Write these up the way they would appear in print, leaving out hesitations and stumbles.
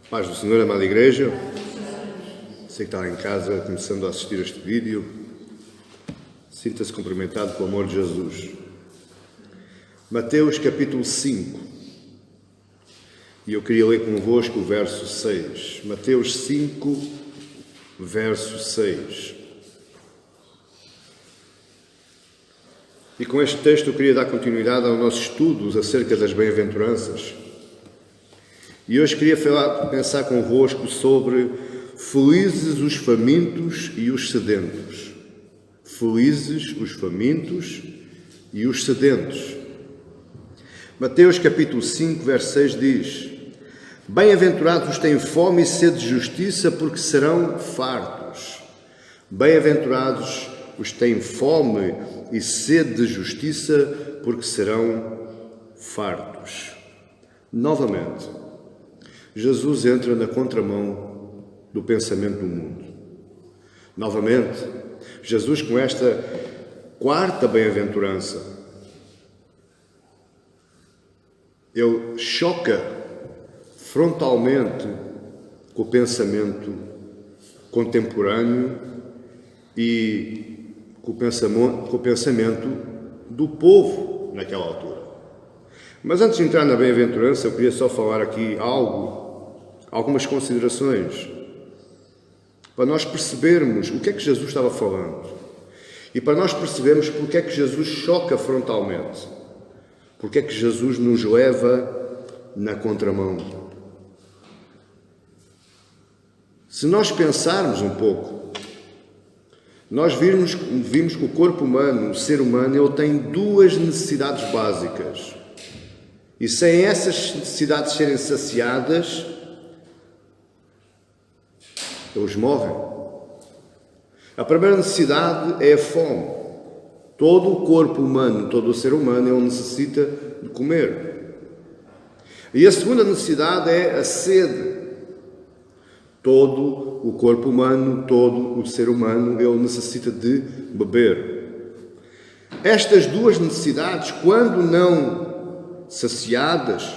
Paz do Senhor, amada Igreja. Você que está em casa começando a assistir a este vídeo, sinta-se cumprimentado pelo amor de Jesus. Mateus capítulo 5. E eu queria ler convosco o verso 6. Mateus 5, verso 6. E com este texto eu queria dar continuidade ao nosso estudo acerca das bem-aventuranças. E hoje queria pensar convosco sobre felizes os famintos e os sedentos. Felizes os famintos e os sedentos. Mateus capítulo 5, verso 6 diz: Bem-aventurados os que têm fome e sede de justiça, porque serão fartos. Bem-aventurados os que têm fome e sede de justiça, porque serão fartos. Novamente, Jesus entra na contramão do pensamento do mundo. Novamente, Jesus, com esta quarta bem-aventurança, ele choca frontalmente com o pensamento contemporâneo e com o pensamento do povo naquela altura. Mas antes de entrar na bem-aventurança, eu queria só falar aqui algumas considerações, para nós percebermos o que é que Jesus estava falando e para nós percebermos porque é que Jesus choca frontalmente, porque é que Jesus nos leva na contramão. Se nós pensarmos um pouco, nós vimos que o corpo humano, o ser humano, ele tem duas necessidades básicas. E sem essas necessidades serem saciadas, eles morrem. A primeira necessidade é a fome. Todo o corpo humano, todo o ser humano, ele necessita de comer. E a segunda necessidade é a sede. Todo o corpo humano, todo o ser humano, ele necessita de beber. Estas duas necessidades, quando não saciadas,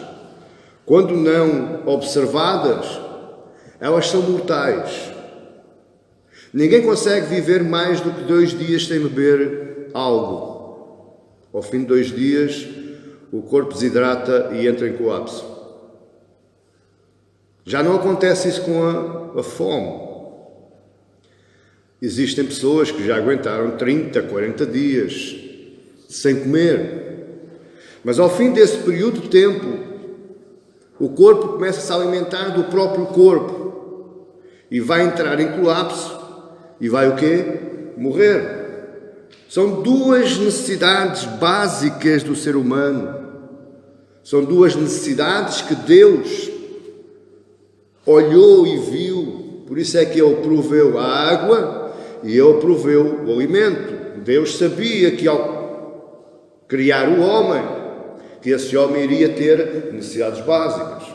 quando não observadas, elas são mortais. Ninguém consegue viver mais do que 2 dias sem beber algo. Ao fim de 2 dias, o corpo desidrata e entra em colapso. Já não acontece isso com a fome. Existem pessoas que já aguentaram 30, 40 dias sem comer. Mas ao fim desse período de tempo, o corpo começa a se alimentar do próprio corpo e vai entrar em colapso e vai o quê? Morrer. São duas necessidades básicas do ser humano. São duas necessidades que Deus olhou e viu. Por isso é que Ele proveu a água e Ele proveu o alimento. Deus sabia que ao criar o homem, que esse homem iria ter necessidades básicas.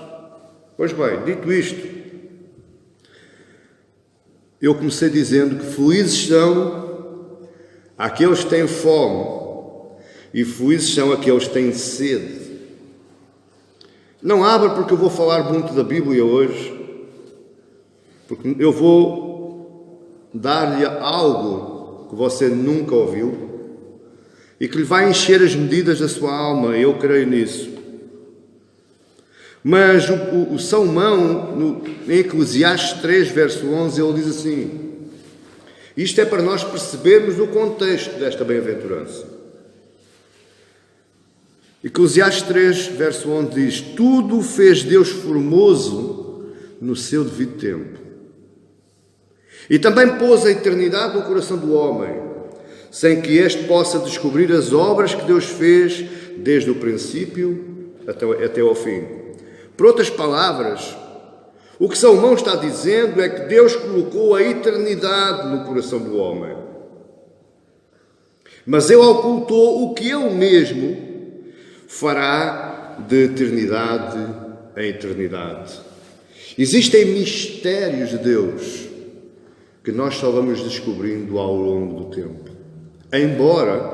Pois bem, dito isto, eu comecei dizendo que felizes são aqueles que têm fome e felizes são aqueles que têm sede. Não abra, porque eu vou falar muito da Bíblia hoje, porque eu vou dar-lhe algo que você nunca ouviu e que lhe vai encher as medidas da sua alma, eu creio nisso. Mas o Salomão, em Eclesiastes 3, verso 11, ele diz assim, isto é para nós percebermos o contexto desta bem-aventurança. Eclesiastes 3, verso 11 diz, tudo fez Deus formoso no seu devido tempo. E também pôs a eternidade no coração do homem, sem que este possa descobrir as obras que Deus fez desde o princípio até ao fim. Por outras palavras, o que Salomão está dizendo é que Deus colocou a eternidade no coração do homem. Mas Ele ocultou o que Ele mesmo fará de eternidade em eternidade. Existem mistérios de Deus que nós só vamos descobrindo ao longo do tempo. Embora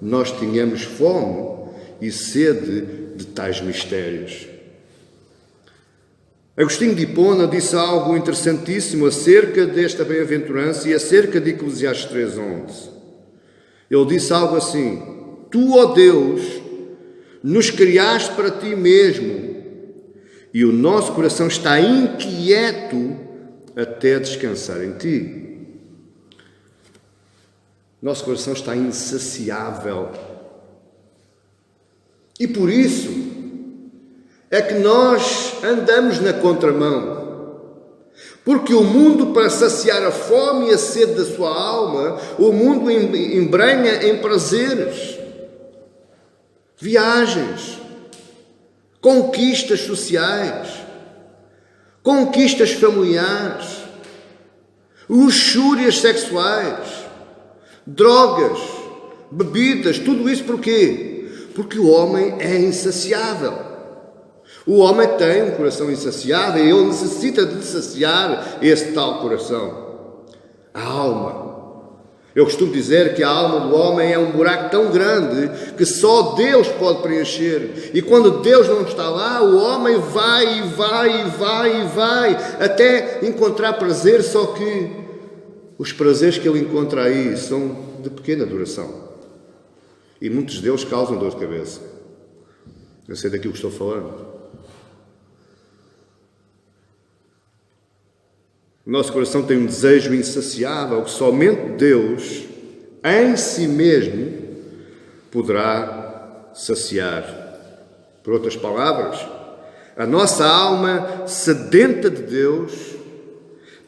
nós tenhamos fome e sede de tais mistérios. Agostinho de Hipona disse algo interessantíssimo acerca desta bem-aventurança e acerca de Eclesiastes 3:11. Ele disse algo assim: Tu, ó Deus, nos criaste para ti mesmo, e o nosso coração está inquieto até descansar em ti. Nosso coração está insaciável. E por isso é que nós andamos na contramão. Porque o mundo, para saciar a fome e a sede da sua alma, o mundo embrenha em prazeres, viagens, conquistas sociais, conquistas familiares, luxúrias sexuais, drogas, bebidas, tudo isso porquê? Porque o homem é insaciável. O homem tem um coração insaciável e ele necessita de saciar esse tal coração. A alma. Eu costumo dizer que a alma do homem é um buraco tão grande que só Deus pode preencher. E quando Deus não está lá, o homem vai e vai e vai e vai até encontrar prazer, só que os prazeres que ele encontra aí são de pequena duração. E muitos deles causam dor de cabeça. Eu sei daquilo que estou falando. O nosso coração tem um desejo insaciável que somente Deus, em si mesmo, poderá saciar. Por outras palavras, a nossa alma sedenta de Deus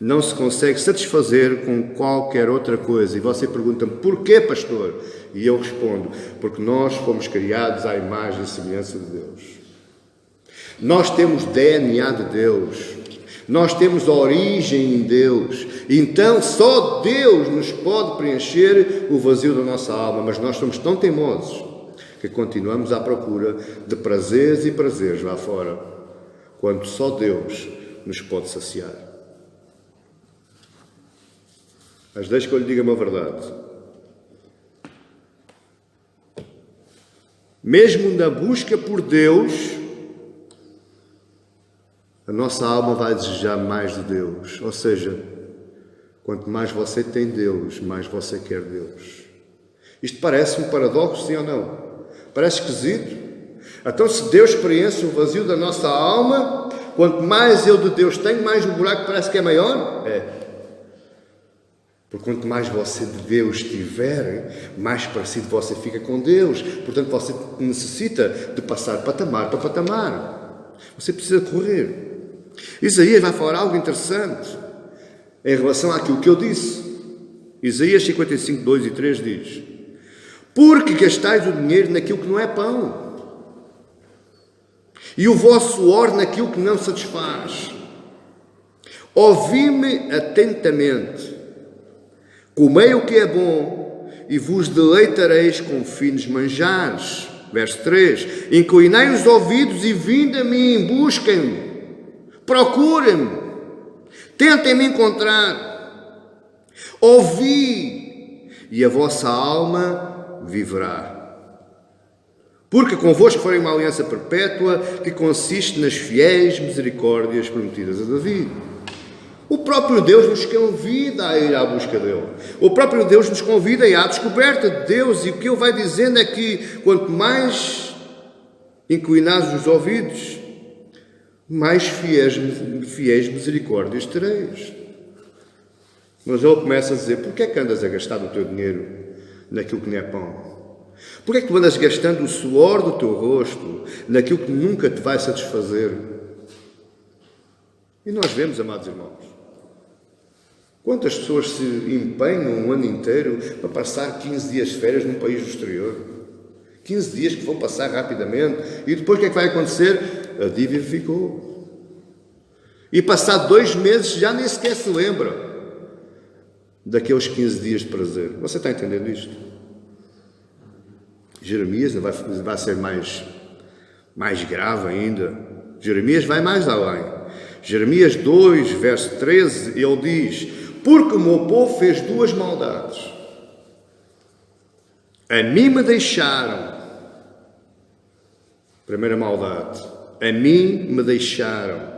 não se consegue satisfazer com qualquer outra coisa. E você pergunta-me, porquê, pastor? E eu respondo, porque nós fomos criados à imagem e semelhança de Deus. Nós temos DNA de Deus. Nós temos origem em Deus. Então só Deus nos pode preencher o vazio da nossa alma. Mas nós somos tão teimosos que continuamos à procura de prazeres e prazeres lá fora, quando só Deus nos pode saciar. Mas deixe que eu lhe diga uma verdade. Mesmo na busca por Deus, a nossa alma vai desejar mais de Deus. Ou seja, quanto mais você tem Deus, mais você quer Deus. Isto parece um paradoxo, sim ou não? Parece esquisito. Então, se Deus preenche o vazio da nossa alma, quanto mais eu de Deus tenho, mais o buraco parece que é maior? É. Porque quanto mais você de Deus tiver, mais parecido você fica com Deus. Portanto, você necessita de passar patamar para patamar. Você precisa correr. Isaías vai falar algo interessante em relação àquilo que eu disse. Isaías 55, 2 e 3 diz: Porque gastais o dinheiro naquilo que não é pão, e o vosso suor naquilo que não satisfaz. Ouvi-me atentamente, comei o que é bom, e vos deleitareis com finos manjares. Verso 3: Inclinai os ouvidos e vinde a mim, busquem-me, procurem-me, tentem-me encontrar. Ouvi, e a vossa alma viverá. Porque convosco farei uma aliança perpétua que consiste nas fiéis misericórdias prometidas a Davi. O próprio Deus nos convida a ir à busca dele. O próprio Deus nos convida a ir à descoberta de Deus. E o que ele vai dizendo é que quanto mais inclinados os ouvidos, mais fiéis misericórdias tereis. Mas ele começa a dizer: porquê é que andas a gastar o teu dinheiro naquilo que não é pão? Porquê é que tu andas gastando o suor do teu rosto naquilo que nunca te vai satisfazer? E nós vemos, amados irmãos, quantas pessoas se empenham um ano inteiro para passar 15 dias de férias num país do exterior? 15 dias que vão passar rapidamente. E depois o que é que vai acontecer? A dívida ficou. E passado 2 meses já nem sequer se lembra daqueles 15 dias de prazer. Você está entendendo isto? Jeremias vai ser mais grave ainda. Jeremias vai mais além. Jeremias 2, verso 13, ele diz: Porque o meu povo fez 2 maldades. A mim me deixaram. Primeira maldade. A mim me deixaram.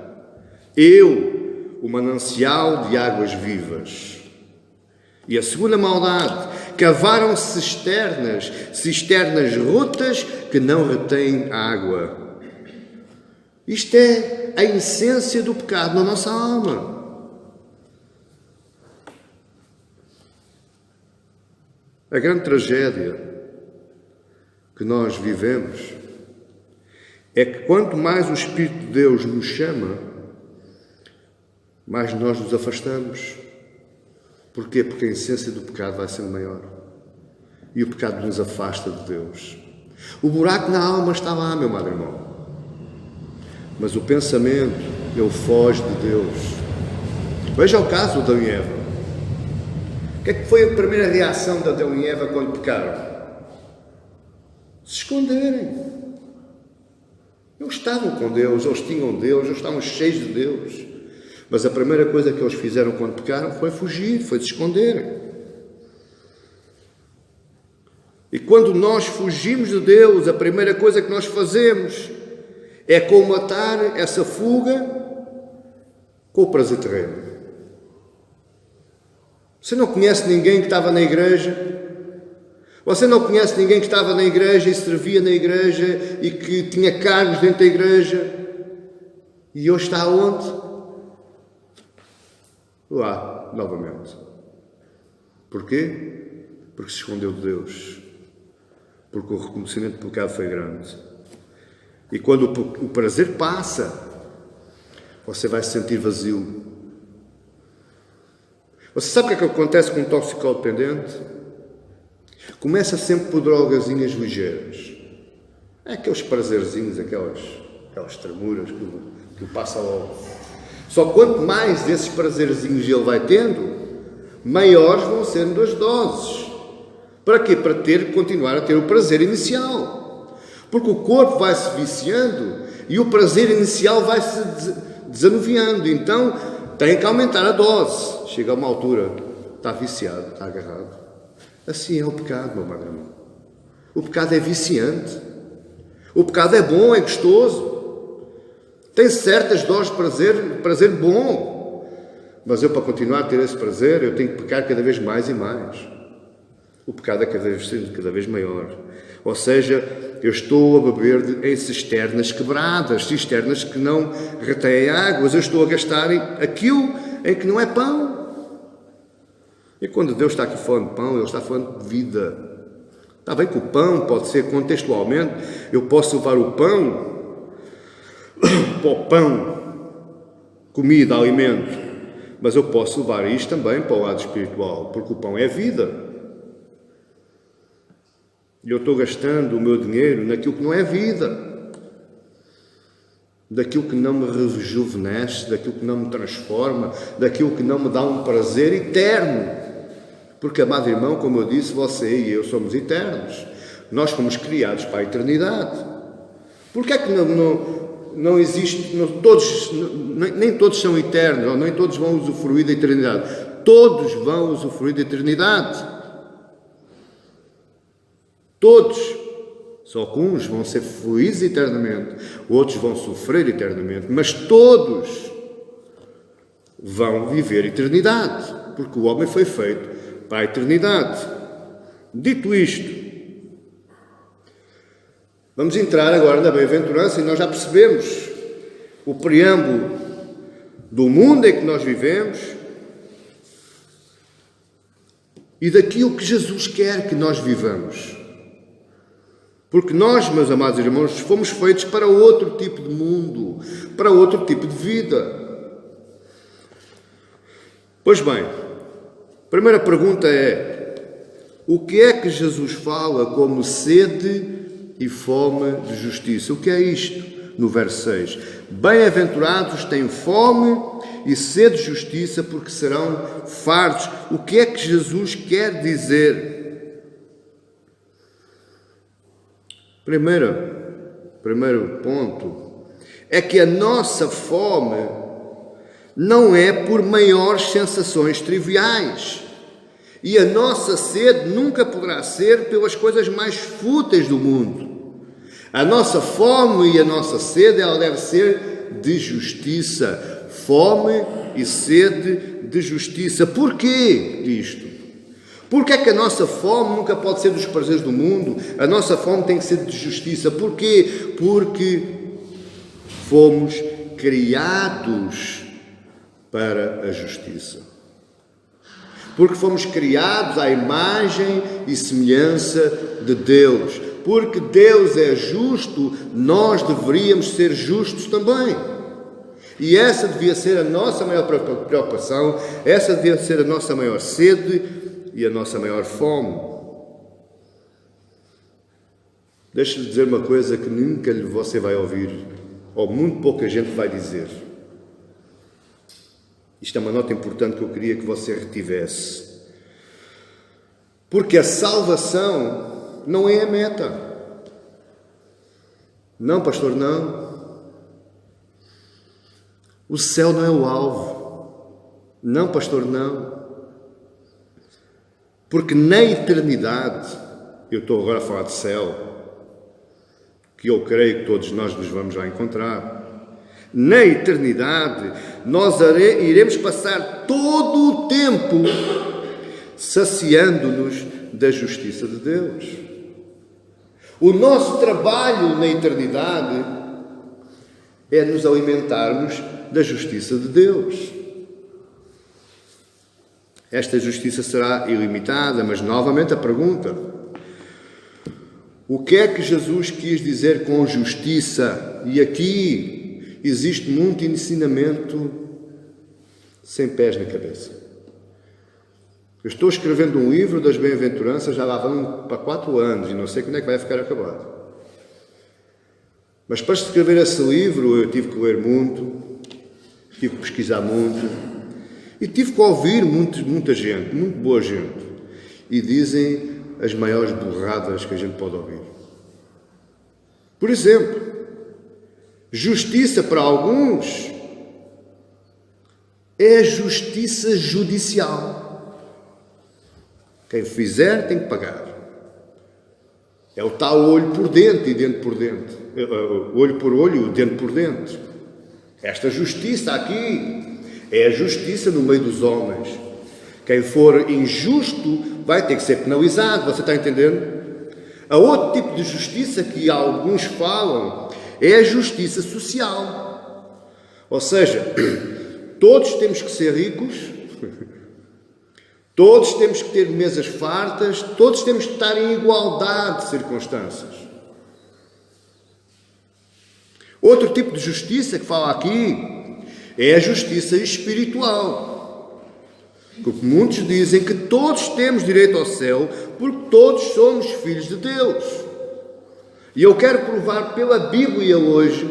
Eu, o manancial de águas vivas. E a segunda maldade, cavaram cisternas rotas que não retêm água. Isto é a essência do pecado na nossa alma. A grande tragédia que nós vivemos é que quanto mais o Espírito de Deus nos chama, mais nós nos afastamos. Porquê? Porque a essência do pecado vai ser maior. E o pecado nos afasta de Deus. O buraco na alma está lá, meu amado irmão. Mas o pensamento, ele foge de Deus. Veja o caso de Adão e Eva. O que é que foi a primeira reação de Adão e Eva quando pecaram? Se esconderem. Eles estavam com Deus, eles tinham Deus, eles estavam cheios de Deus. Mas a primeira coisa que eles fizeram quando pecaram foi fugir, foi se esconderem. E quando nós fugimos de Deus, a primeira coisa que nós fazemos é colmatar essa fuga com o prazer terreno. Você não conhece ninguém que estava na igreja? Você não conhece ninguém que estava na igreja e servia na igreja e que tinha cargos dentro da igreja e hoje está onde? Lá, novamente. Porquê? Porque se escondeu de Deus. Porque o reconhecimento do pecado foi grande. E quando o prazer passa, você vai se sentir vazio. Você sabe o que é que acontece com um toxicodependente? Começa sempre por drogazinhas ligeiras. É aqueles prazerzinhos, aquelas tremuras que o passa logo. Só quanto mais desses prazerzinhos ele vai tendo, maiores vão sendo as doses. Para quê? Para continuar a ter o prazer inicial. Porque o corpo vai se viciando e o prazer inicial vai se desanuviando. Então, tem que aumentar a dose. Chega a uma altura, está viciado, está agarrado. Assim é o pecado, meu amado irmão. O pecado é viciante. O pecado é bom, é gostoso. Tem certas doses de prazer bom. Mas eu, para continuar a ter esse prazer, eu tenho que pecar cada vez mais e mais. O pecado é cada vez maior. Ou seja, eu estou a beber em cisternas quebradas, cisternas que não retêm águas. Eu estou a gastar aquilo em que não é pão. E quando Deus está aqui falando de pão, Ele está falando de vida. Está bem que o pão pode ser contextualmente, eu posso levar o pão para o pão, comida, alimento, mas eu posso levar isto também para o lado espiritual, porque o pão é vida. E eu estou gastando o meu dinheiro naquilo que não é vida, daquilo que não me rejuvenesce, daquilo que não me transforma, daquilo que não me dá um prazer eterno. Porque, amado irmão, como eu disse, você e eu somos eternos. Nós fomos criados para a eternidade. Porquê é que não existe, nem todos são eternos, ou nem todos vão usufruir da eternidade? Todos vão usufruir da eternidade. Todos. Só que uns vão ser felizes eternamente, outros vão sofrer eternamente, mas todos vão viver eternidade, porque o homem foi feito para a eternidade. Dito isto, vamos entrar agora na bem-aventurança e nós já percebemos o preâmbulo do mundo em que nós vivemos e daquilo que Jesus quer que nós vivamos. Porque nós, meus amados irmãos, fomos feitos para outro tipo de mundo, para outro tipo de vida. Pois bem, a primeira pergunta é: o que é que Jesus fala como sede e fome de justiça? O que é isto? No verso 6. Bem-aventurados os que têm fome e sede de justiça, porque serão fartos. O que é que Jesus quer dizer? Primeiro ponto é que a nossa fome não é por maiores sensações triviais. E a nossa sede nunca poderá ser pelas coisas mais fúteis do mundo. A nossa fome e a nossa sede, ela deve ser de justiça. fome e sede de justiça. Porquê isto? Porque é que a nossa fome nunca pode ser dos prazeres do mundo? A nossa fome tem que ser de justiça. Porquê? Porque fomos criados para a justiça. Porque fomos criados à imagem e semelhança de Deus. Porque Deus é justo, nós deveríamos ser justos também. E essa devia ser a nossa maior preocupação, essa devia ser a nossa maior sede e a nossa maior fome. Deixe-lhe dizer uma coisa que nunca você vai ouvir, ou muito pouca gente vai dizer. Isto é uma nota importante que eu queria que você retivesse. Porque a salvação não é a meta. Não, pastor, não. O céu não é o alvo. Não, pastor, não. Porque na eternidade, eu estou agora a falar de céu, que eu creio que todos nós nos vamos já encontrar. Na eternidade, nós iremos passar todo o tempo saciando-nos da justiça de Deus. O nosso trabalho na eternidade é nos alimentarmos da justiça de Deus. Esta justiça será ilimitada, mas novamente a pergunta: o que é que Jesus quis dizer com justiça? E aqui existe muito ensinamento sem pés na cabeça. Eu estou escrevendo um livro das bem-aventuranças, já lá vão para 4 anos e não sei quando é que vai ficar acabado. Mas para escrever esse livro eu tive que ler muito, tive que pesquisar muito e tive que ouvir muita gente, muito boa gente. E dizem as maiores burradas que a gente pode ouvir. Por exemplo, justiça para alguns é justiça judicial. Quem fizer tem que pagar. É o tal olho por dentro e dente por dente. Olho por olho, dente por dente. Esta justiça aqui é a justiça no meio dos homens. Quem for injusto vai ter que ser penalizado. Você está entendendo? Há outro tipo de justiça que alguns falam, é a justiça social. Ou seja, todos temos que ser ricos, todos temos que ter mesas fartas, todos temos que estar em igualdade de circunstâncias. Outro tipo de justiça que fala aqui é a justiça espiritual. Porque muitos dizem que todos temos direito ao céu porque todos somos filhos de Deus. E eu quero provar pela Bíblia hoje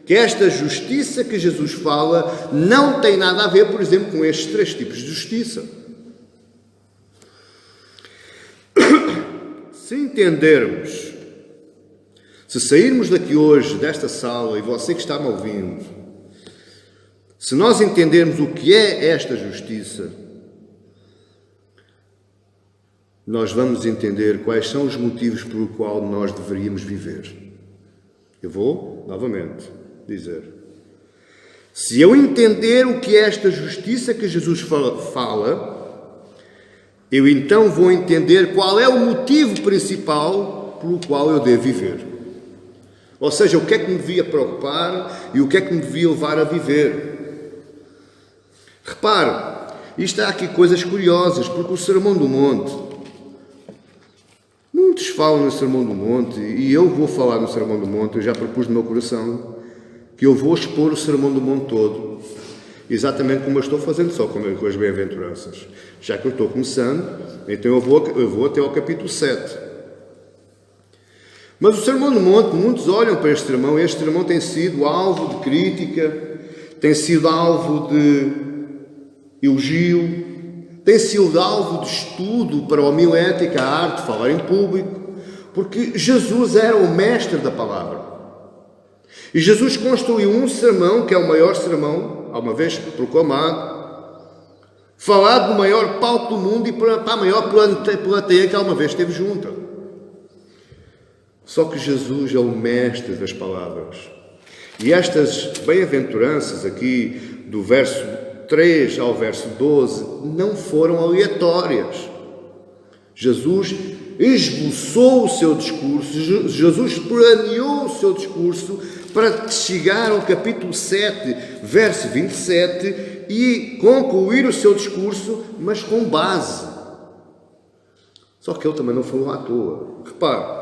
que esta justiça que Jesus fala não tem nada a ver, por exemplo, com estes 3 tipos de justiça. Se entendermos, se sairmos daqui hoje, desta sala, e você que está me ouvindo, se nós entendermos o que é esta justiça, nós vamos entender quais são os motivos pelo qual nós deveríamos viver. Eu vou, novamente, dizer. Se eu entender o que é esta justiça que Jesus fala, eu então vou entender qual é o motivo principal pelo qual eu devo viver. Ou seja, o que é que me devia preocupar e o que é que me devia levar a viver. Repare, isto há aqui coisas curiosas, porque o Sermão do Monte, muitos falam no Sermão do Monte, e eu vou falar no Sermão do Monte, eu já propus no meu coração, que eu vou expor o Sermão do Monte todo, exatamente como eu estou fazendo só com as bem-aventuranças. Já que eu estou começando, então eu vou até ao capítulo 7. Mas o Sermão do Monte, muitos olham para este sermão tem sido alvo de crítica, tem sido alvo de elogio, tem sido alvo de estudo para a homilética, a arte de falar em público, porque Jesus era o mestre da palavra. E Jesus construiu um sermão, que é o maior sermão, alguma vez proclamado, falado no maior palco do mundo e para a maior plateia que alguma vez esteve junta. Só que Jesus é o mestre das palavras. E estas bem-aventuranças aqui do verso 3 ao verso 12, não foram aleatórias. Jesus esboçou o seu discurso, Jesus planeou o seu discurso para chegar ao capítulo 7, verso 27 e concluir o seu discurso, mas com base. Só que ele também não falou à toa. Repare,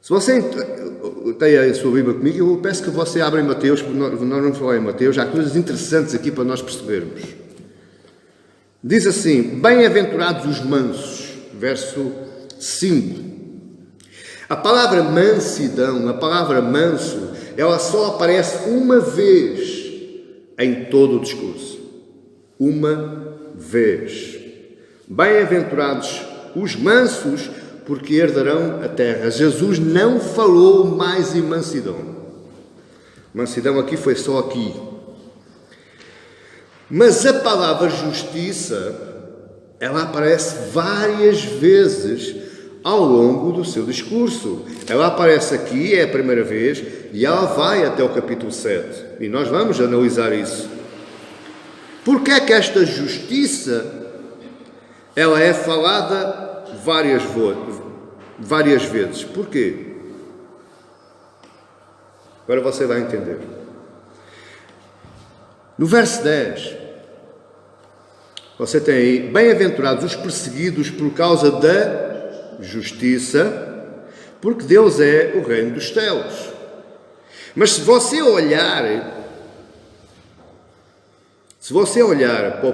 se você tem a sua Bíblia comigo, eu peço que você abra em Mateus, porque nós vamos falar em Mateus, há coisas interessantes aqui para nós percebermos. Diz assim: bem-aventurados os mansos, verso 5. A palavra mansidão, a palavra manso, ela só aparece uma vez em todo o discurso. Uma vez. Bem-aventurados os mansos, porque herdarão a terra. Jesus não falou mais em mansidão. Mansidão aqui foi só aqui. Mas a palavra justiça, ela aparece várias vezes ao longo do seu discurso. Ela aparece aqui, é a primeira vez, e ela vai até o capítulo 7. E nós vamos analisar isso. Porque é que esta justiça, ela é falada várias vezes? Porquê? Agora você vai entender. No verso 10, você tem aí: bem-aventurados os perseguidos por causa da justiça, porque Deus é o reino dos céus. Mas se você olhar para o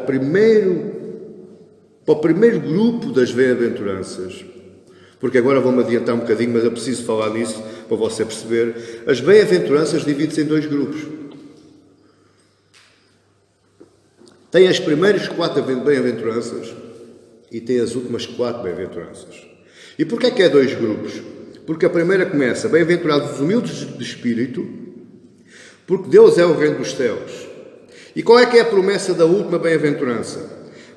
primeiro grupo das bem-aventuranças, porque agora vou-me adiantar um bocadinho, mas eu preciso falar nisso para você perceber. As bem-aventuranças dividem-se em dois grupos. Tem as primeiras 4 bem-aventuranças e tem as últimas 4 bem-aventuranças. E porquê é que é dois grupos? Porque a primeira começa: bem-aventurados os humildes de espírito, porque Deus é o reino dos céus. E qual é que é a promessa da última bem-aventurança?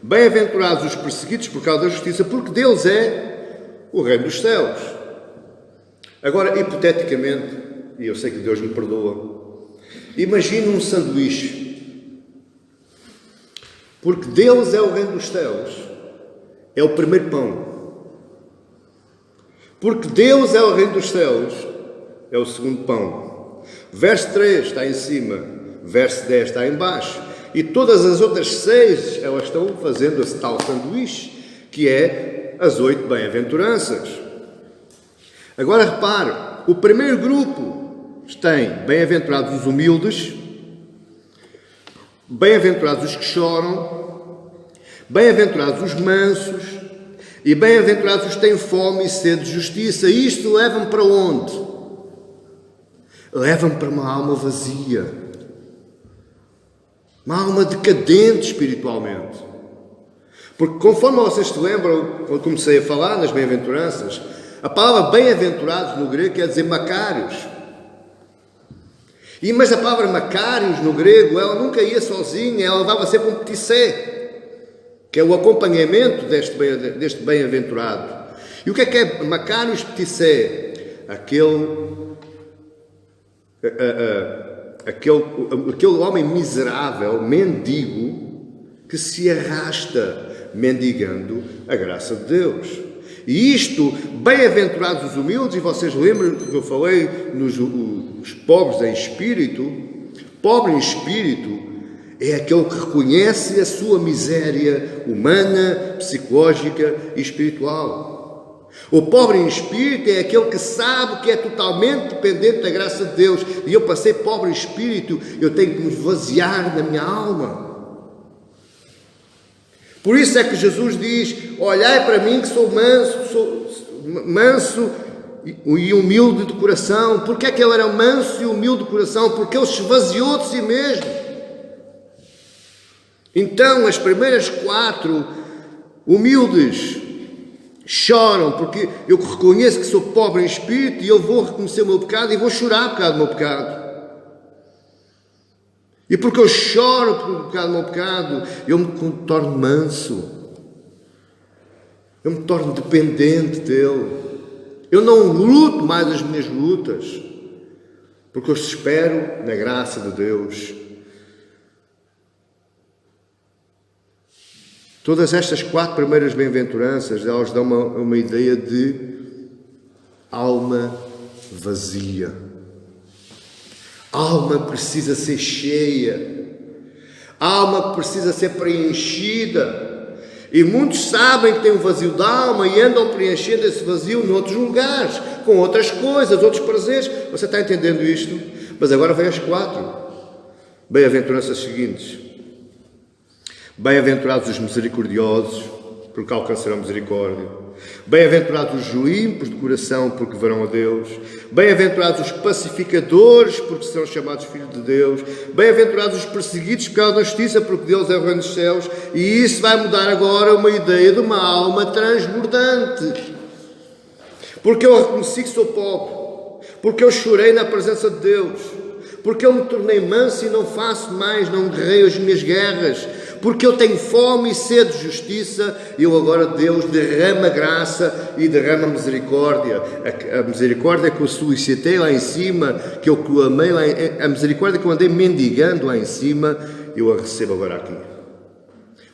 Bem-aventurados os perseguidos por causa da justiça, porque Deus é o reino dos céus. Agora, hipoteticamente, e eu sei que Deus me perdoa, imagine um sanduíche. Porque Deus é o reino dos céus, é o primeiro pão. Porque Deus é o reino dos céus, é o segundo pão. Verso 3 está em cima, verso 10 está em baixo. E todas as outras 6, elas estão fazendo esse tal sanduíche, que é as 8 bem-aventuranças. Agora repare, o primeiro grupo tem bem-aventurados os humildes, bem-aventurados os que choram, bem-aventurados os mansos e bem-aventurados os que têm fome e sede de justiça. E isto leva-me para onde? Leva-me para uma alma vazia, uma alma decadente espiritualmente. Porque conforme vocês se lembram, quando comecei a falar nas bem-aventuranças, a palavra bem-aventurados no grego quer dizer macários. Mas a palavra macários no grego, ela nunca ia sozinha, ela levava sempre um petissé, que é o acompanhamento deste bem-aventurado. E o que é macários petissé? Aquele homem miserável, mendigo, que se arrasta mendigando a graça de Deus. E isto, bem-aventurados os humildes, e vocês lembram que eu falei nos pobres em espírito? Pobre em espírito é aquele que reconhece a sua miséria humana, psicológica e espiritual. O pobre em espírito é aquele que sabe que é totalmente dependente da graça de Deus. E eu, para ser pobre em espírito, eu tenho que me esvaziar da minha alma. Por isso é que Jesus diz: olhai para mim que sou manso e humilde de coração. Porquê é que ele era manso e humilde de coração? Porque ele se esvaziou de si mesmo. Então, as primeiras 4 humildes choram, porque eu reconheço que sou pobre em espírito e eu vou reconhecer o meu pecado e vou chorar por causa do meu pecado. E porque eu choro por causa do meu pecado, eu me torno manso. Eu me torno dependente dele. Eu não luto mais as minhas lutas, porque eu espero na graça de Deus. Todas estas 4 primeiras bem-aventuranças, elas dão uma ideia de alma vazia. A alma precisa ser cheia. A alma precisa ser preenchida. E muitos sabem que têm um vazio da alma e andam preenchendo esse vazio em outros lugares, com outras coisas, outros prazeres. Você está entendendo isto? Mas agora vem as 4 bem-aventuranças seguintes. Bem-aventurados os misericordiosos, porque alcançarão misericórdia. Bem-aventurados os limpos de coração, porque verão a Deus. Bem-aventurados os pacificadores, porque serão chamados filhos de Deus. Bem-aventurados os perseguidos por causa da justiça, porque Deus é o reino dos céus. E isso vai mudar agora uma ideia de uma alma transbordante. Porque eu reconheci que sou pobre. Porque eu chorei na presença de Deus. Porque eu me tornei manso e não faço mais, não guerreio as minhas guerras. Porque eu tenho fome e sede de justiça, e eu agora, Deus, derrama graça e derrama misericórdia. A misericórdia que eu solicitei lá em cima, que eu clamei lá, a misericórdia que eu andei mendigando lá em cima, eu a recebo agora aqui.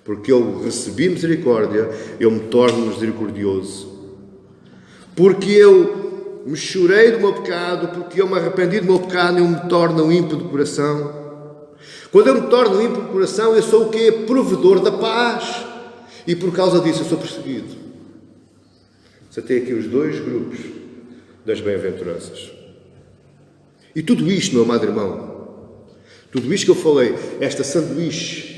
Porque eu recebi misericórdia, eu me torno misericordioso. Porque eu me chorei do meu pecado, porque eu me arrependi do meu pecado, eu me torno ímpio de coração. Quando eu me torno ímpio de coração, eu sou o quê? Provedor da paz. E por causa disso eu sou perseguido. Você tem aqui os 2 grupos das bem-aventuranças. E tudo isto, meu amado irmão, tudo isto que eu falei, esta sanduíche,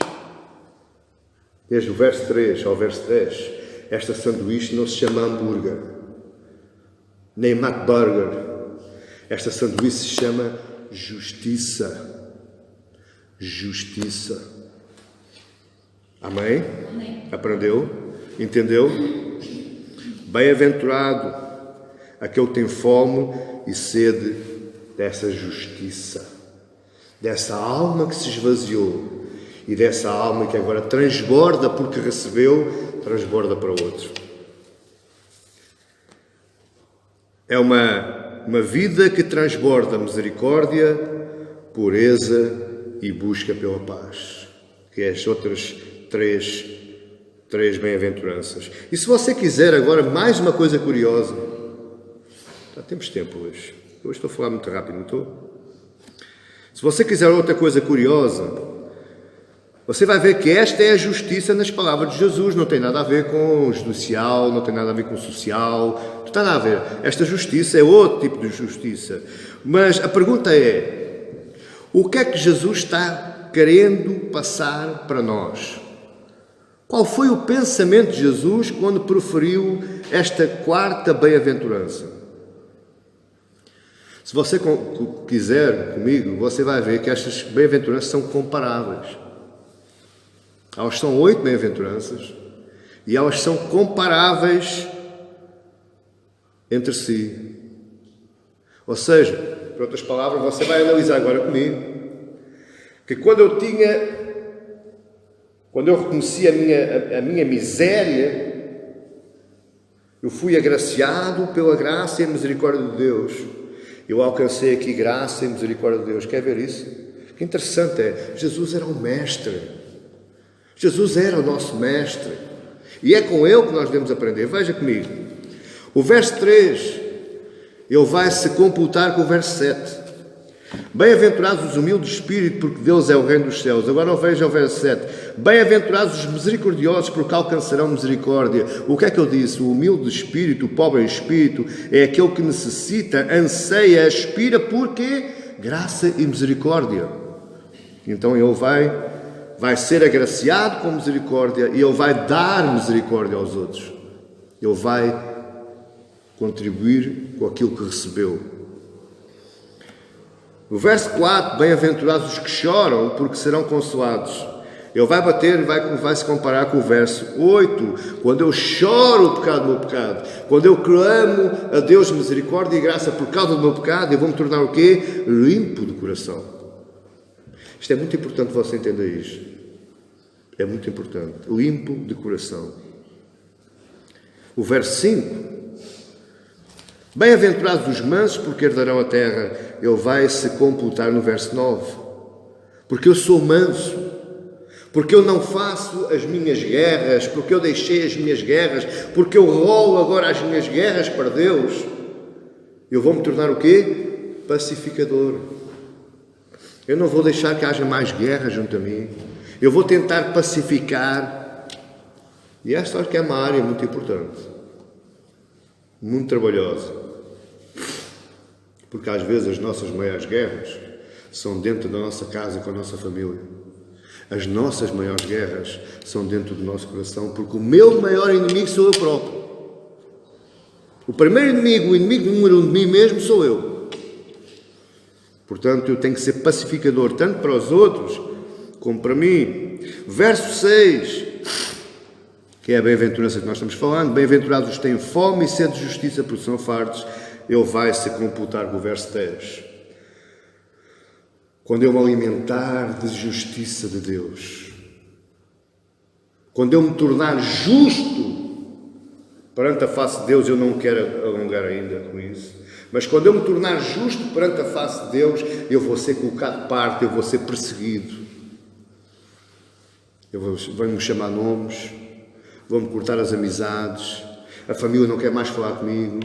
desde o verso 3 ao verso 10, esta sanduíche não se chama hambúrguer, nem McBurger. Esta sanduíche se chama justiça. Justiça. Amém? Amém. Aprendeu? Entendeu? Bem-aventurado aquele que tem fome e sede dessa justiça, dessa alma que se esvaziou e dessa alma que agora transborda porque recebeu, transborda para outro. É uma vida que transborda misericórdia, pureza e busca pela paz, que é as outras três bem-aventuranças. E se você quiser agora mais uma coisa curiosa, temos tempo hoje. Hoje estou a falar muito rápido, não estou? Se você quiser outra coisa curiosa, você vai ver que esta é a justiça nas palavras de Jesus. Não tem nada a ver com o judicial, não tem nada a ver com o social, não tem nada a ver. Esta justiça é outro tipo de justiça. Mas a pergunta é, o que é que Jesus está querendo passar para nós? Qual foi o pensamento de Jesus quando proferiu esta 4ª bem-aventurança? Se você quiser comigo, você vai ver que estas bem-aventuranças são comparáveis. Elas são 8 bem-aventuranças e elas são comparáveis entre si. Ou seja, por outras palavras, você vai analisar agora comigo que quando eu reconheci a minha miséria, eu fui agraciado pela graça e a misericórdia de Deus. Eu alcancei aqui graça e misericórdia de Deus. Quer ver isso? Que interessante é, Jesus era o mestre. Jesus era o nosso mestre. E é com ele que nós devemos aprender. Veja comigo. O verso 3, ele vai se computar com o verso 7. Bem-aventurados os humildes de espírito, porque Deus é o reino dos céus. Agora veja o verso 7. Bem-aventurados os misericordiosos, porque alcançarão misericórdia. O que é que eu disse? O humilde de espírito, o pobre em espírito, é aquele que necessita, anseia, aspira, porque graça e misericórdia. Então ele vai ser agraciado com misericórdia e ele vai dar misericórdia aos outros. Ele vai contribuir com aquilo que recebeu. O verso 4, bem-aventurados os que choram, porque serão consolados. Ele vai bater e vai se comparar com o verso 8, quando eu choro o pecado do meu pecado, quando eu clamo a Deus misericórdia e graça por causa do meu pecado, eu vou me tornar o quê? Limpo de coração. Isto é muito importante você entender isto. É muito importante. Limpo de coração. O verso 5. Bem-aventurados os mansos, porque herdarão a terra. Ele vai se computar no verso 9. Porque eu sou manso, porque eu não faço as minhas guerras, porque eu deixei as minhas guerras, porque eu rolo agora as minhas guerras para Deus, eu vou me tornar o quê? Pacificador. Eu não vou deixar que haja mais guerra junto a mim. Eu vou tentar pacificar. E esta acho que é uma área muito importante, muito trabalhosa, porque às vezes as nossas maiores guerras são dentro da nossa casa com a nossa família. As nossas maiores guerras são dentro do nosso coração, porque o meu maior inimigo sou eu próprio. O primeiro inimigo, o inimigo número 1 de mim mesmo sou eu. Portanto, eu tenho que ser pacificador tanto para os outros como para mim. Verso 6, que é a bem-aventurança que nós estamos falando. Bem-aventurados os que têm fome e sede de justiça, porque são fartos. Ele vai se computar com o verso 10. Quando eu me alimentar de justiça de Deus, quando eu me tornar justo perante a face de Deus, eu não quero alongar ainda com isso, mas quando eu me tornar justo perante a face de Deus, eu vou ser colocado de parte, eu vou ser perseguido. Vão-me chamar nomes, vão-me cortar as amizades, a família não quer mais falar comigo,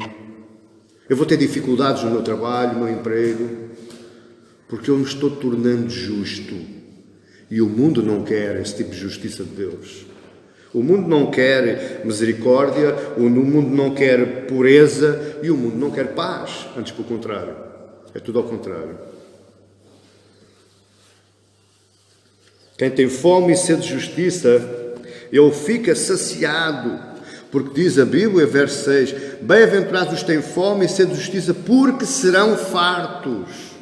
eu vou ter dificuldades no meu trabalho, no meu emprego, porque eu me estou tornando justo. E o mundo não quer esse tipo de justiça de Deus. O mundo não quer misericórdia, o mundo não quer pureza e o mundo não quer paz. Antes, pelo contrário. É tudo ao contrário. Quem tem fome e sede de justiça, ele fica saciado. Porque diz a Bíblia, verso 6, bem-aventurados os que têm fome e sede de justiça, porque serão fartos.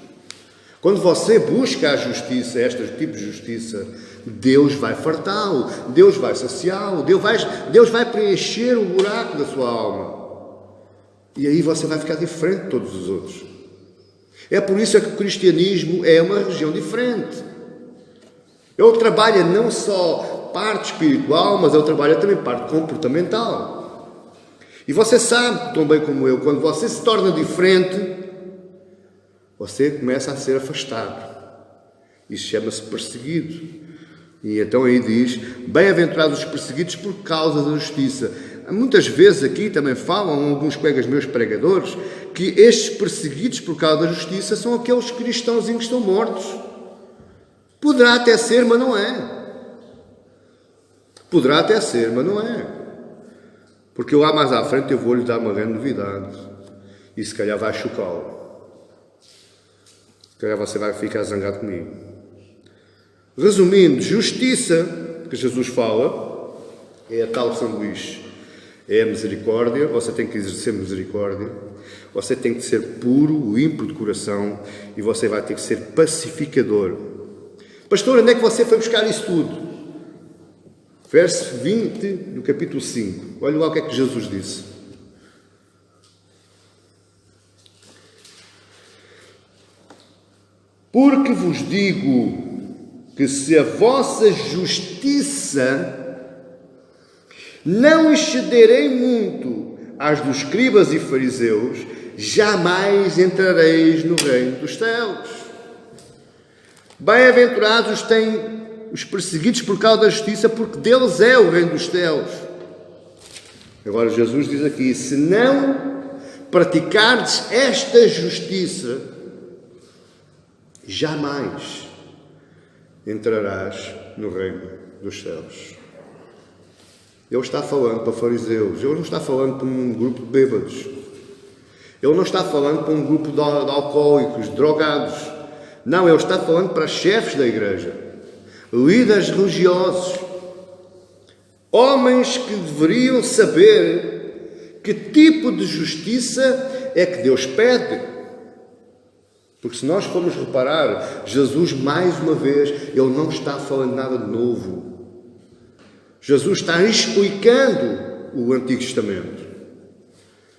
Quando você busca a justiça, este tipo de justiça, Deus vai fartá-lo, Deus vai saciá-lo, Deus vai preencher o buraco da sua alma. E aí você vai ficar diferente de todos os outros. É por isso que o cristianismo é uma religião diferente. Ele trabalha não só parte espiritual, mas ele trabalha também parte comportamental. E você sabe, tão bem como eu, quando você se torna diferente, você começa a ser afastado. Isso chama-se perseguido. E então aí diz, bem-aventurados os perseguidos por causa da justiça. Muitas vezes aqui também falam alguns colegas meus pregadores que estes perseguidos por causa da justiça são aqueles cristãozinhos que estão mortos. Poderá até ser, mas não é. Poderá até ser, mas não é. Porque lá mais à frente eu vou-lhe dar uma grande novidade. E se calhar vai chocá-lo. Se calhar você vai ficar zangado comigo. Resumindo, justiça, que Jesus fala, é a tal sanduíche. É a misericórdia, você tem que exercer misericórdia, você tem que ser puro, limpo de coração e você vai ter que ser pacificador. Pastor, onde é que você foi buscar isso tudo? Verso 20 do capítulo 5. Olha lá o que é que Jesus disse. Porque vos digo que se a vossa justiça não excederem muito às dos escribas e fariseus, jamais entrareis no reino dos céus. Bem-aventurados têm os perseguidos por causa da justiça, porque deles é o reino dos céus. Agora Jesus diz aqui, se não praticardes esta justiça, jamais entrarás no reino dos céus. Ele está falando para fariseus, ele não está falando para um grupo de bêbados, ele não está falando para um grupo de alcoólicos, de drogados, não, ele está falando para chefes da igreja, líderes religiosos, homens que deveriam saber que tipo de justiça é que Deus pede. Porque se nós formos reparar, Jesus, mais uma vez, ele não está falando nada de novo. Jesus está explicando o Antigo Testamento.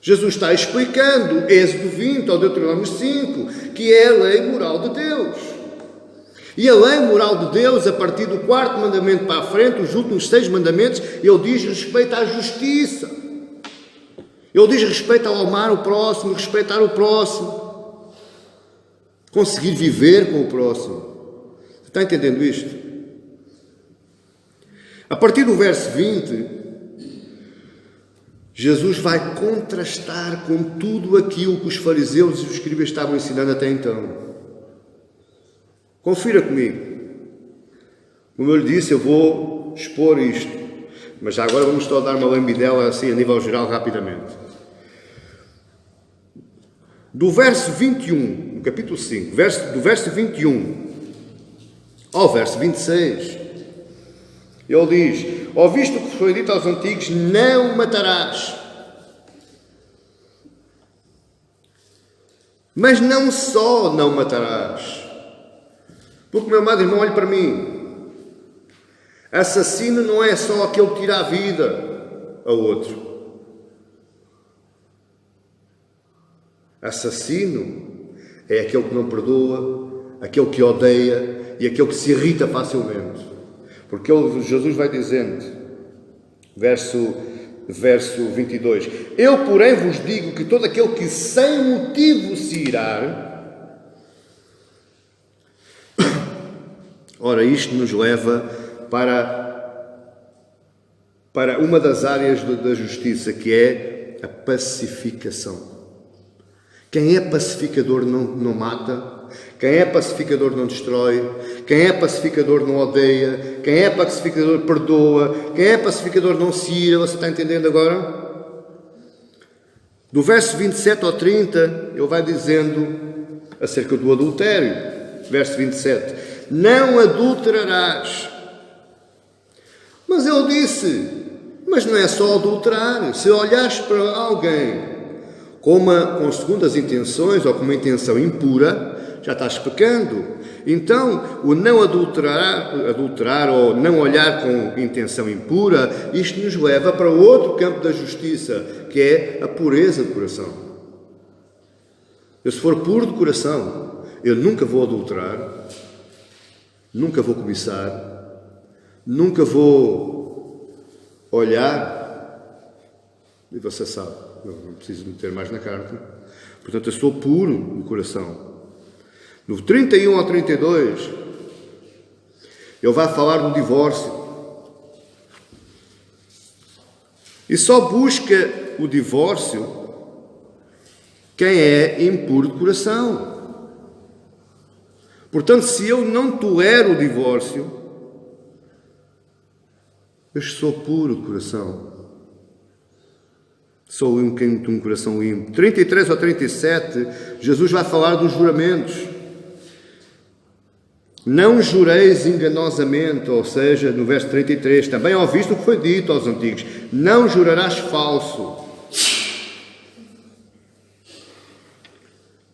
Jesus está explicando Êxodo 20 ou Deuteronômio 5, que é a lei moral de Deus. E a lei moral de Deus, a partir do 4º mandamento para a frente, os últimos 6 mandamentos, ele diz respeito à justiça. Ele diz respeito ao amar o próximo, respeitar o próximo. Conseguir viver com o próximo. Você está entendendo isto? A partir do verso 20, Jesus vai contrastar com tudo aquilo que os fariseus e os escribas estavam ensinando até então. Confira comigo. Como eu lhe disse, eu vou expor isto, mas já agora vamos só dar uma lambidela assim a nível geral rapidamente. Do verso 21, no capítulo 5, do verso 21 ao verso 26, ele diz: ouviste o que foi dito aos antigos, não matarás. Mas não só não matarás, porque, meu amado irmão, olhe para mim. Assassino não é só aquele que tira a vida a outro. Assassino é aquele que não perdoa, aquele que odeia e aquele que se irrita facilmente. Porque Jesus vai dizendo, verso 22, eu, porém, vos digo que todo aquele que sem motivo se irar... Ora, isto nos leva para uma das áreas da justiça, que é a pacificação. Quem é pacificador não mata, quem é pacificador não destrói, quem é pacificador não odeia, quem é pacificador perdoa, quem é pacificador não se ira. Você está entendendo agora? Do verso 27 ao 30, ele vai dizendo acerca do adultério. Verso 27, não adulterarás. Mas ele disse, mas não é só adulterar. Se olhares para alguém com segundas intenções ou com uma intenção impura, já estás pecando. Então, o não adulterar ou não olhar com intenção impura, isto nos leva para outro campo da justiça, que é a pureza de coração. Eu, se for puro de coração, eu nunca vou adulterar, nunca vou cobiçar, nunca vou olhar, e você sabe, não preciso meter mais na carta. Portanto, eu sou puro no coração. No 31 ao 32, ele vai falar do divórcio. E só busca o divórcio quem é impuro de coração. Portanto, se eu não tolero o divórcio, eu sou puro de coração. Sou um coração limpo. 33 ao 37, Jesus vai falar dos juramentos. Não jureis enganosamente, ou seja, no verso 33, também ouviste o que foi dito aos antigos, não jurarás falso.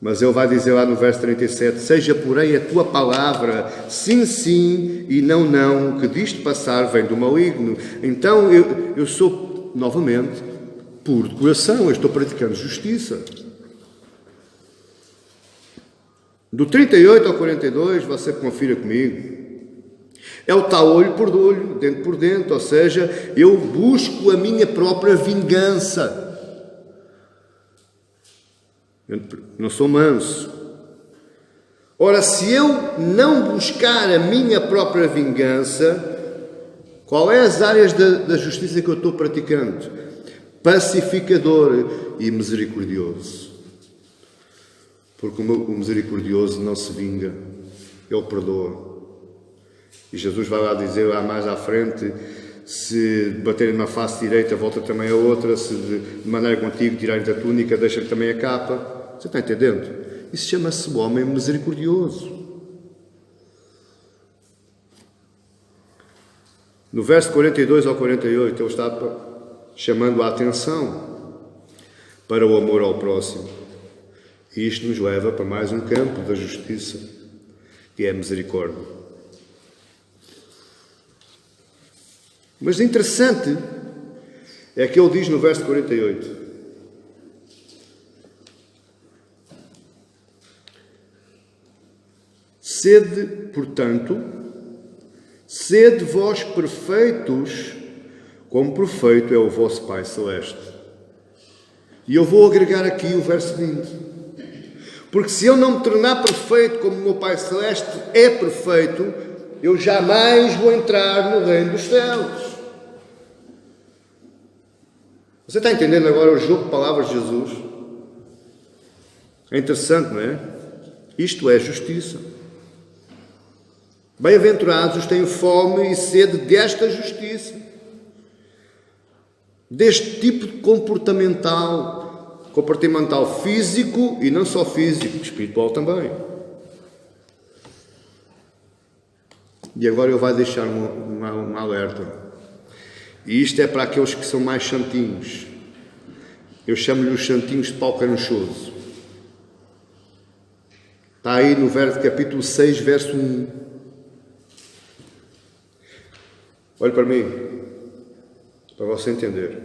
Mas ele vai dizer lá no verso 37, seja porém a tua palavra sim, sim e não, não, que disto passar vem do maligno. Então eu sou, novamente, puro de coração, eu estou praticando justiça. Do 38 ao 42, você confira comigo, é o tal olho por olho, dente por dente, ou seja, eu busco a minha própria vingança. Eu não sou manso. Ora, se eu não buscar a minha própria vingança, qual é as áreas da justiça que eu estou praticando? Pacificador e misericordioso. Porque o misericordioso não se vinga, ele perdoa. E Jesus vai lá dizer, lá mais à frente, se baterem na face direita, volta também a outra, se de maneira contigo tirarem da túnica, deixa também a capa. Você está entendendo? Isso chama-se o homem misericordioso. No verso 42 ao 48, ele está chamando a atenção para o amor ao próximo. E isto nos leva para mais um campo da justiça, que é a misericórdia. Mas interessante é que ele diz no verso 48: sede, portanto, sede vós perfeitos, como perfeito é o vosso Pai Celeste. E eu vou agregar aqui o verso 20. Porque se eu não me tornar perfeito como o meu Pai Celeste é perfeito, eu jamais vou entrar no reino dos céus. Você está entendendo agora o jogo de palavras de Jesus? É interessante, não é? Isto é justiça. Bem-aventurados os que têm fome e sede desta justiça, deste tipo de comportamental físico e não só físico, espiritual também. E agora eu vou deixar um alerta. E isto é para aqueles que são mais santinhos. Eu chamo-lhe os santinhos de pau caranchoso. Está aí no capítulo 6, verso 1. Olhe para mim, para você entender.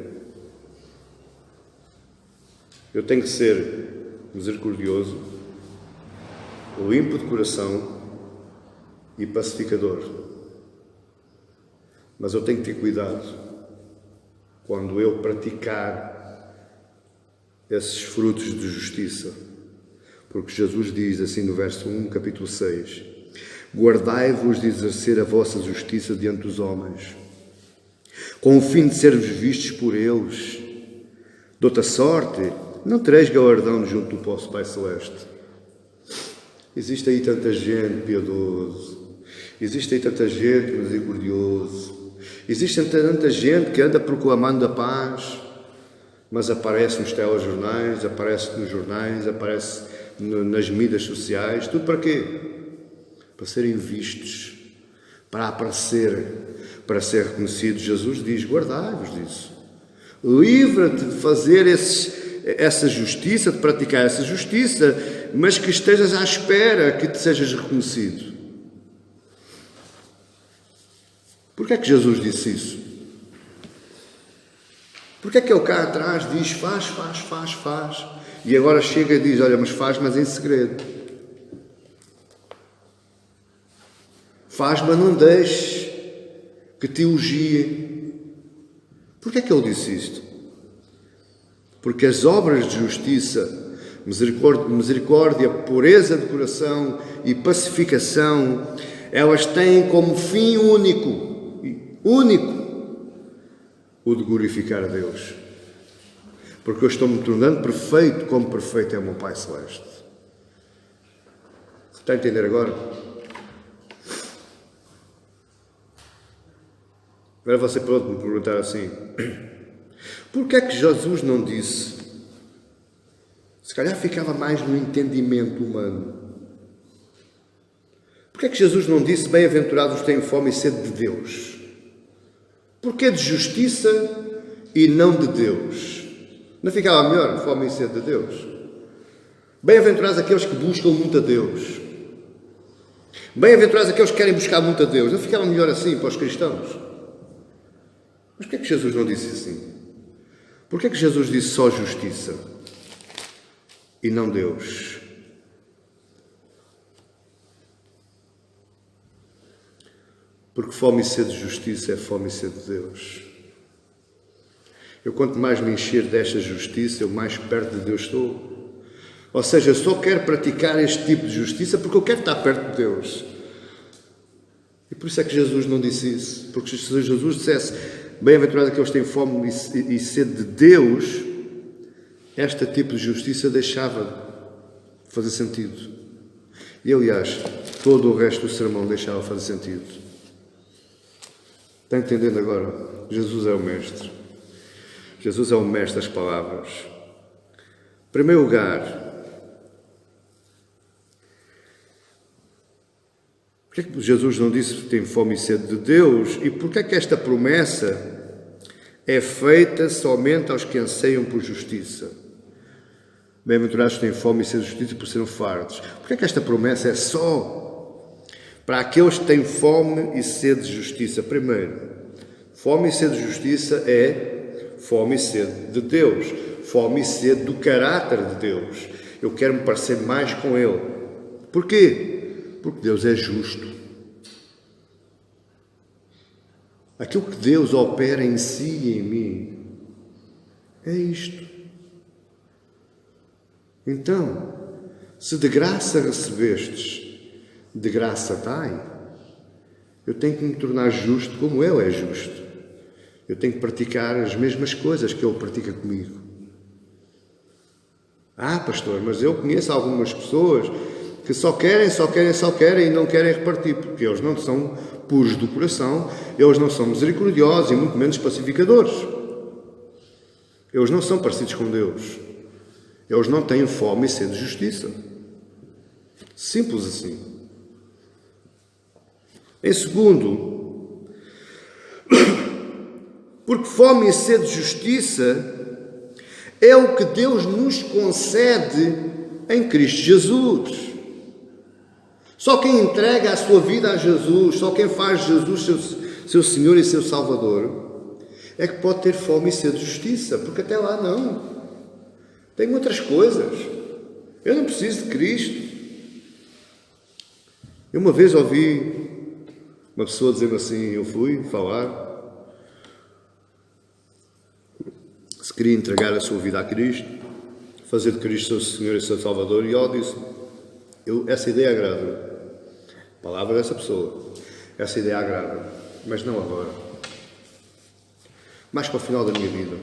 Eu tenho que ser misericordioso, limpo de coração e pacificador. Mas eu tenho que ter cuidado quando eu praticar esses frutos de justiça. Porque Jesus diz assim no verso 1, capítulo 6: guardai-vos de exercer a vossa justiça diante dos homens, com o fim de ser-vos vistos por eles. De outra sorte, não tereis galardão junto do vosso Pai Celeste. Existe aí tanta gente piedosa, existe aí tanta gente misericordiosa, existe tanta gente que anda proclamando a paz, mas aparece nos telejornais, aparece nos jornais, aparece nas mídias sociais. Tudo para quê? Para serem vistos, para aparecerem, para ser reconhecidos. Jesus diz: guardai-vos disso. Livra-te de fazer essa justiça, de praticar essa justiça, mas que estejas à espera que te sejas reconhecido. Porquê é que Jesus disse isso? Porquê é que ele cá atrás diz faz, e agora chega e diz: olha, mas faz, mas em segredo. Faz, mas não deixes que te elogiem. Porquê é que ele disse isto? Porque as obras de justiça, misericórdia, pureza de coração e pacificação, elas têm como fim único, o de glorificar a Deus. Porque eu estou me tornando perfeito, como perfeito é o meu Pai Celeste. Está a entender agora? Agora você pode me perguntar assim: porquê é que Jesus não disse? Se calhar ficava mais no entendimento humano. Porquê é que Jesus não disse: bem-aventurados têm fome e sede de Deus? Porquê de justiça e não de Deus? Não ficava melhor fome e sede de Deus? Bem-aventurados aqueles que buscam muito a Deus. Bem-aventurados aqueles que querem buscar muito a Deus. Não ficava melhor assim para os cristãos? Mas porquê é que Jesus não disse assim? Porquê é que Jesus disse só justiça e não Deus? Porque fome e sede de justiça é fome e sede de Deus. Eu, quanto mais me encher desta justiça, eu mais perto de Deus estou. Ou seja, eu só quero praticar este tipo de justiça porque eu quero estar perto de Deus. E por isso é que Jesus não disse isso. Porque se Jesus dissesse: bem-aventurado aqueles que têm fome e sede de Deus, este tipo de justiça deixava de fazer sentido. E, aliás, todo o resto do sermão deixava de fazer sentido. Está entendendo agora? Jesus é o Mestre. Jesus é o Mestre das palavras. Em primeiro lugar, porquê é que Jesus não disse que tem fome e sede de Deus? E porquê é que esta promessa é feita somente aos que anseiam por justiça? Bem-aventurados têm fome e sede de justiça por serem fartos. Porquê é que esta promessa é só para aqueles que têm fome e sede de justiça? Primeiro, fome e sede de justiça é fome e sede de Deus. Fome e sede do caráter de Deus. Eu quero me parecer mais com Ele. Porquê? Porque Deus é justo. Aquilo que Deus opera em si e em mim é isto. Então, se de graça recebestes, de graça dai. Eu tenho que me tornar justo como Ele é justo. Eu tenho que praticar as mesmas coisas que Ele pratica comigo. Ah, pastor, mas eu conheço algumas pessoas que só querem e não querem repartir, porque eles não são puros do coração, eles não são misericordiosos e muito menos pacificadores. Eles não são parecidos com Deus. Eles não têm fome e sede de justiça. Simples assim. Em segundo, porque fome e sede de justiça é o que Deus nos concede em Cristo Jesus. Só quem entrega a sua vida a Jesus, só quem faz Jesus seu Senhor e seu Salvador, é que pode ter fome e sede de justiça, porque até lá não. Tem outras coisas. Eu não preciso de Cristo. Eu uma vez ouvi uma pessoa dizer-me assim, eu fui falar, se queria entregar a sua vida a Cristo, fazer de Cristo seu Senhor e seu Salvador, e eu disse, essa ideia agrada-me. A palavra dessa pessoa, essa ideia agrada-me, mas não agora. Mais para o final da minha vida.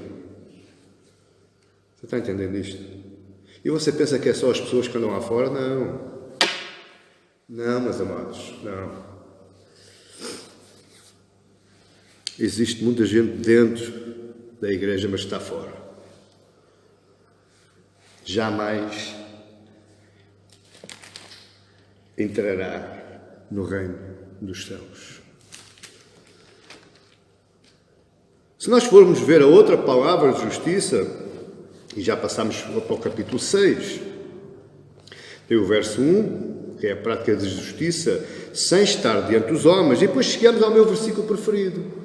Você está entendendo isto? E você pensa que é só as pessoas que andam lá fora? Não. Não, meus amados, não. Existe muita gente dentro da igreja, mas está fora. Jamais entrará no reino dos céus. Se nós formos ver a outra palavra de justiça, e já passamos para o capítulo 6, tem o verso 1, que é a prática de justiça, sem estar diante dos homens, e depois chegamos ao meu versículo preferido.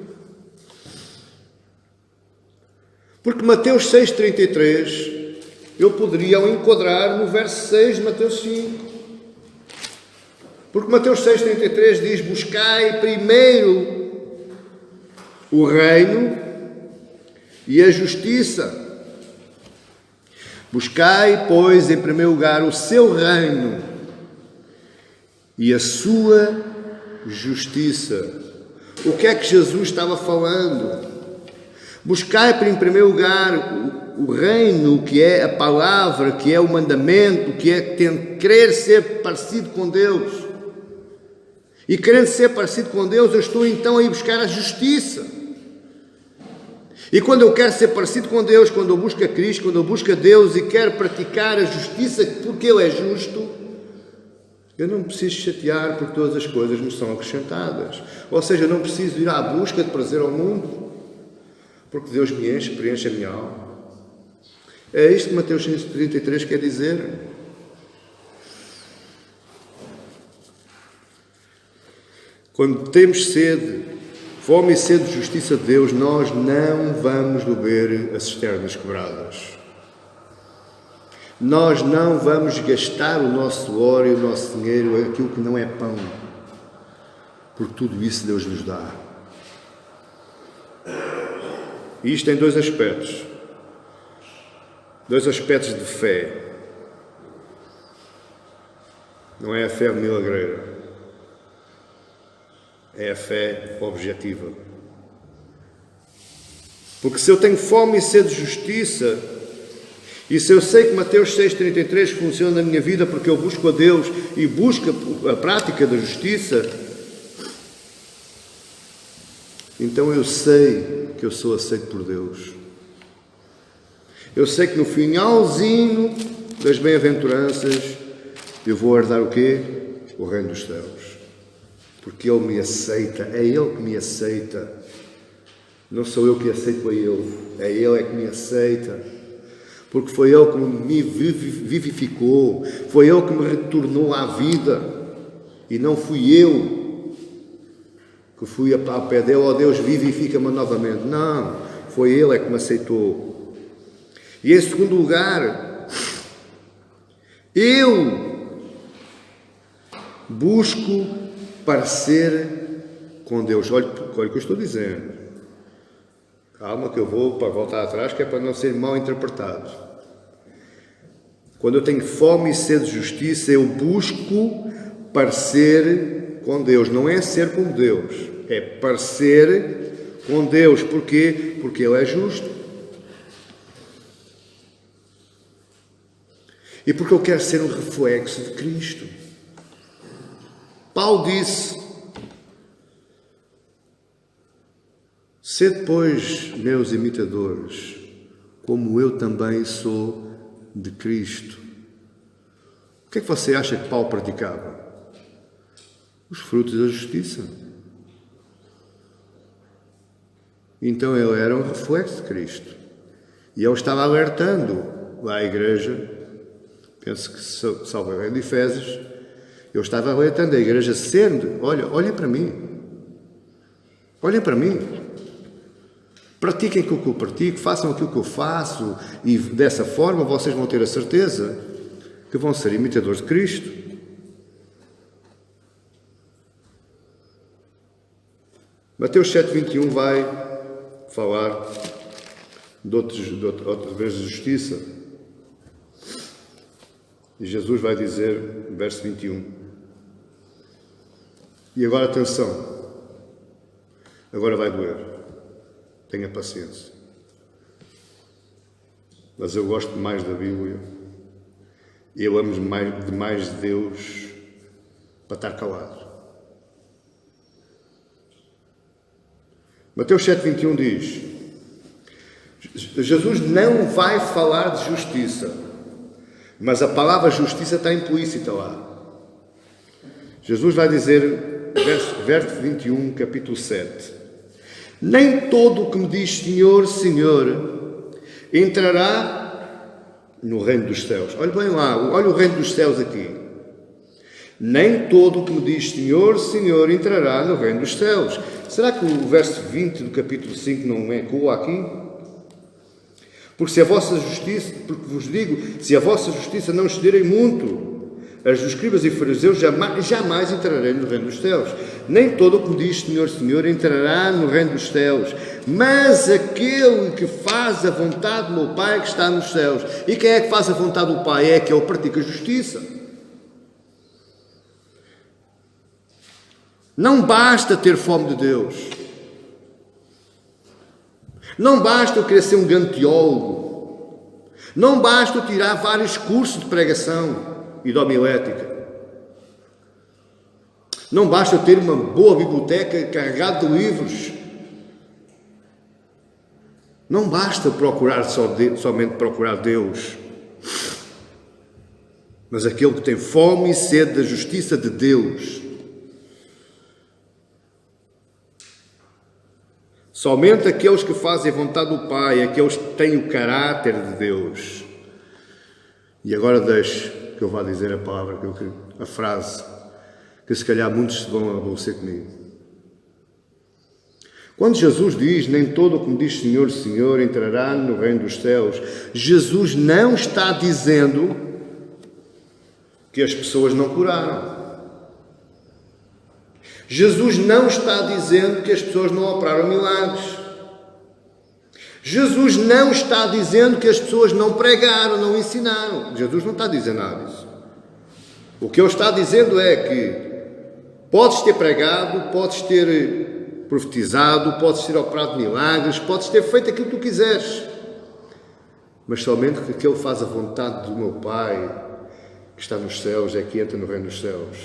Porque Mateus 6,33, eu poderia enquadrar no verso 6 de Mateus 5. Porque Mateus 6,33 diz, buscai primeiro o reino e a justiça. Buscai, pois, em primeiro lugar o seu reino e a sua justiça. O que é que Jesus estava falando? Buscai em primeiro lugar o reino, que é a palavra, que é o mandamento, que é querer ser parecido com Deus. E querendo ser parecido com Deus, eu estou então a ir buscar a justiça. E quando eu quero ser parecido com Deus, quando eu busco a Cristo, quando eu busco a Deus e quero praticar a justiça porque Ele é justo, eu não preciso chatear porque todas as coisas me são acrescentadas. Ou seja, eu não preciso ir à busca de prazer ao mundo, porque Deus me enche, preenche a minha alma. É isto que Mateus 5,33 quer dizer. Quando temos sede, fome e sede de justiça de Deus, nós não vamos beber as cisternas quebradas. Nós não vamos gastar o nosso suor e o nosso dinheiro aquilo que não é pão. Porque tudo isso Deus nos dá. E isto tem dois aspectos. Dois aspectos de fé. Não é a fé milagreira. É a fé objetiva. Porque se eu tenho fome e sede de justiça, e se eu sei que Mateus 6,33 funciona na minha vida porque eu busco a Deus e busco a prática da justiça, então eu sei que eu sou aceito por Deus. Eu sei que no finalzinho das bem-aventuranças eu vou herdar o quê? O reino dos céus. Porque Ele me aceita, é Ele que me aceita. Não sou eu que aceito a Ele, é Ele que me aceita. Porque foi Ele que me vivificou, foi Ele que me retornou à vida. E não fui eu que fui ao pé dele, ó Deus, vivifica-me novamente. Não, foi Ele que me aceitou. E em segundo lugar, eu busco parecer com Deus. Olha o que eu estou dizendo. Calma que eu vou para voltar atrás, que é para não ser mal interpretado. Quando eu tenho fome e sede de justiça, eu busco parecer com Deus. Não é ser como Deus, é parecer com Deus. Porquê? Porque Ele é justo. E porque eu quero ser um reflexo de Cristo. Paulo disse: sede, pois, meus imitadores, como eu também sou de Cristo. O que é que você acha que Paulo praticava? Os frutos da justiça. Então ele era um reflexo de Cristo. E ele estava alertando lá a igreja, penso que salvo a de Efésios, eu estava alertando a igreja, sendo, olhem para mim. Olhem para mim. Pratiquem aquilo que eu pratico, façam aquilo que eu faço, e dessa forma vocês vão ter a certeza que vão ser imitadores de Cristo. Mateus 7,21 vai falar de outras vezes de justiça. E Jesus vai dizer, verso 21. E agora atenção, agora vai doer. Tenha paciência. Mas eu gosto mais da Bíblia. Eu amo demais de Deus para estar calado. Mateus 7,21 diz: Jesus não vai falar de justiça, mas a palavra justiça está implícita lá. Jesus vai dizer, verso 21, capítulo 7: nem todo o que me diz Senhor, Senhor, entrará no reino dos céus. Olha bem lá, olha o reino dos céus aqui. Nem todo o que me diz Senhor, Senhor, entrará no reino dos céus. Será que o verso 20 do capítulo 5 não ecoa aqui? Porque se a vossa justiça, porque vos digo, se a vossa justiça não excederem muito as dos escribas e fariseus, jamais entrarei no reino dos céus. Nem todo o que me diz Senhor, Senhor, entrará no reino dos céus, mas aquele que faz a vontade do meu Pai que está nos céus. E quem é que faz a vontade do Pai? É aquele que pratica a justiça. Não basta ter fome de Deus. Não basta eu querer ser um grande teólogo. Não basta eu tirar vários cursos de pregação e de homilética. Não basta eu ter uma boa biblioteca carregada de livros. Não basta procurar somente procurar Deus. Mas aquele que tem fome e sede da justiça de Deus. Somente aqueles que fazem a vontade do Pai, aqueles que têm o caráter de Deus. E agora deixe que eu vá dizer a palavra, a frase, que se calhar muitos vão aborrecer comigo. Quando Jesus diz, nem todo o que me diz Senhor, Senhor, entrará no reino dos céus, Jesus não está dizendo que as pessoas não curaram. Jesus não está dizendo que as pessoas não operaram milagres. Jesus não está dizendo que as pessoas não pregaram, não ensinaram. Jesus não está dizendo nada disso. O que ele está dizendo é que podes ter pregado, podes ter profetizado, podes ter operado milagres, podes ter feito aquilo que tu quiseres. Mas somente que aquele faz a vontade do meu Pai, que está nos céus, é que entra no reino dos céus.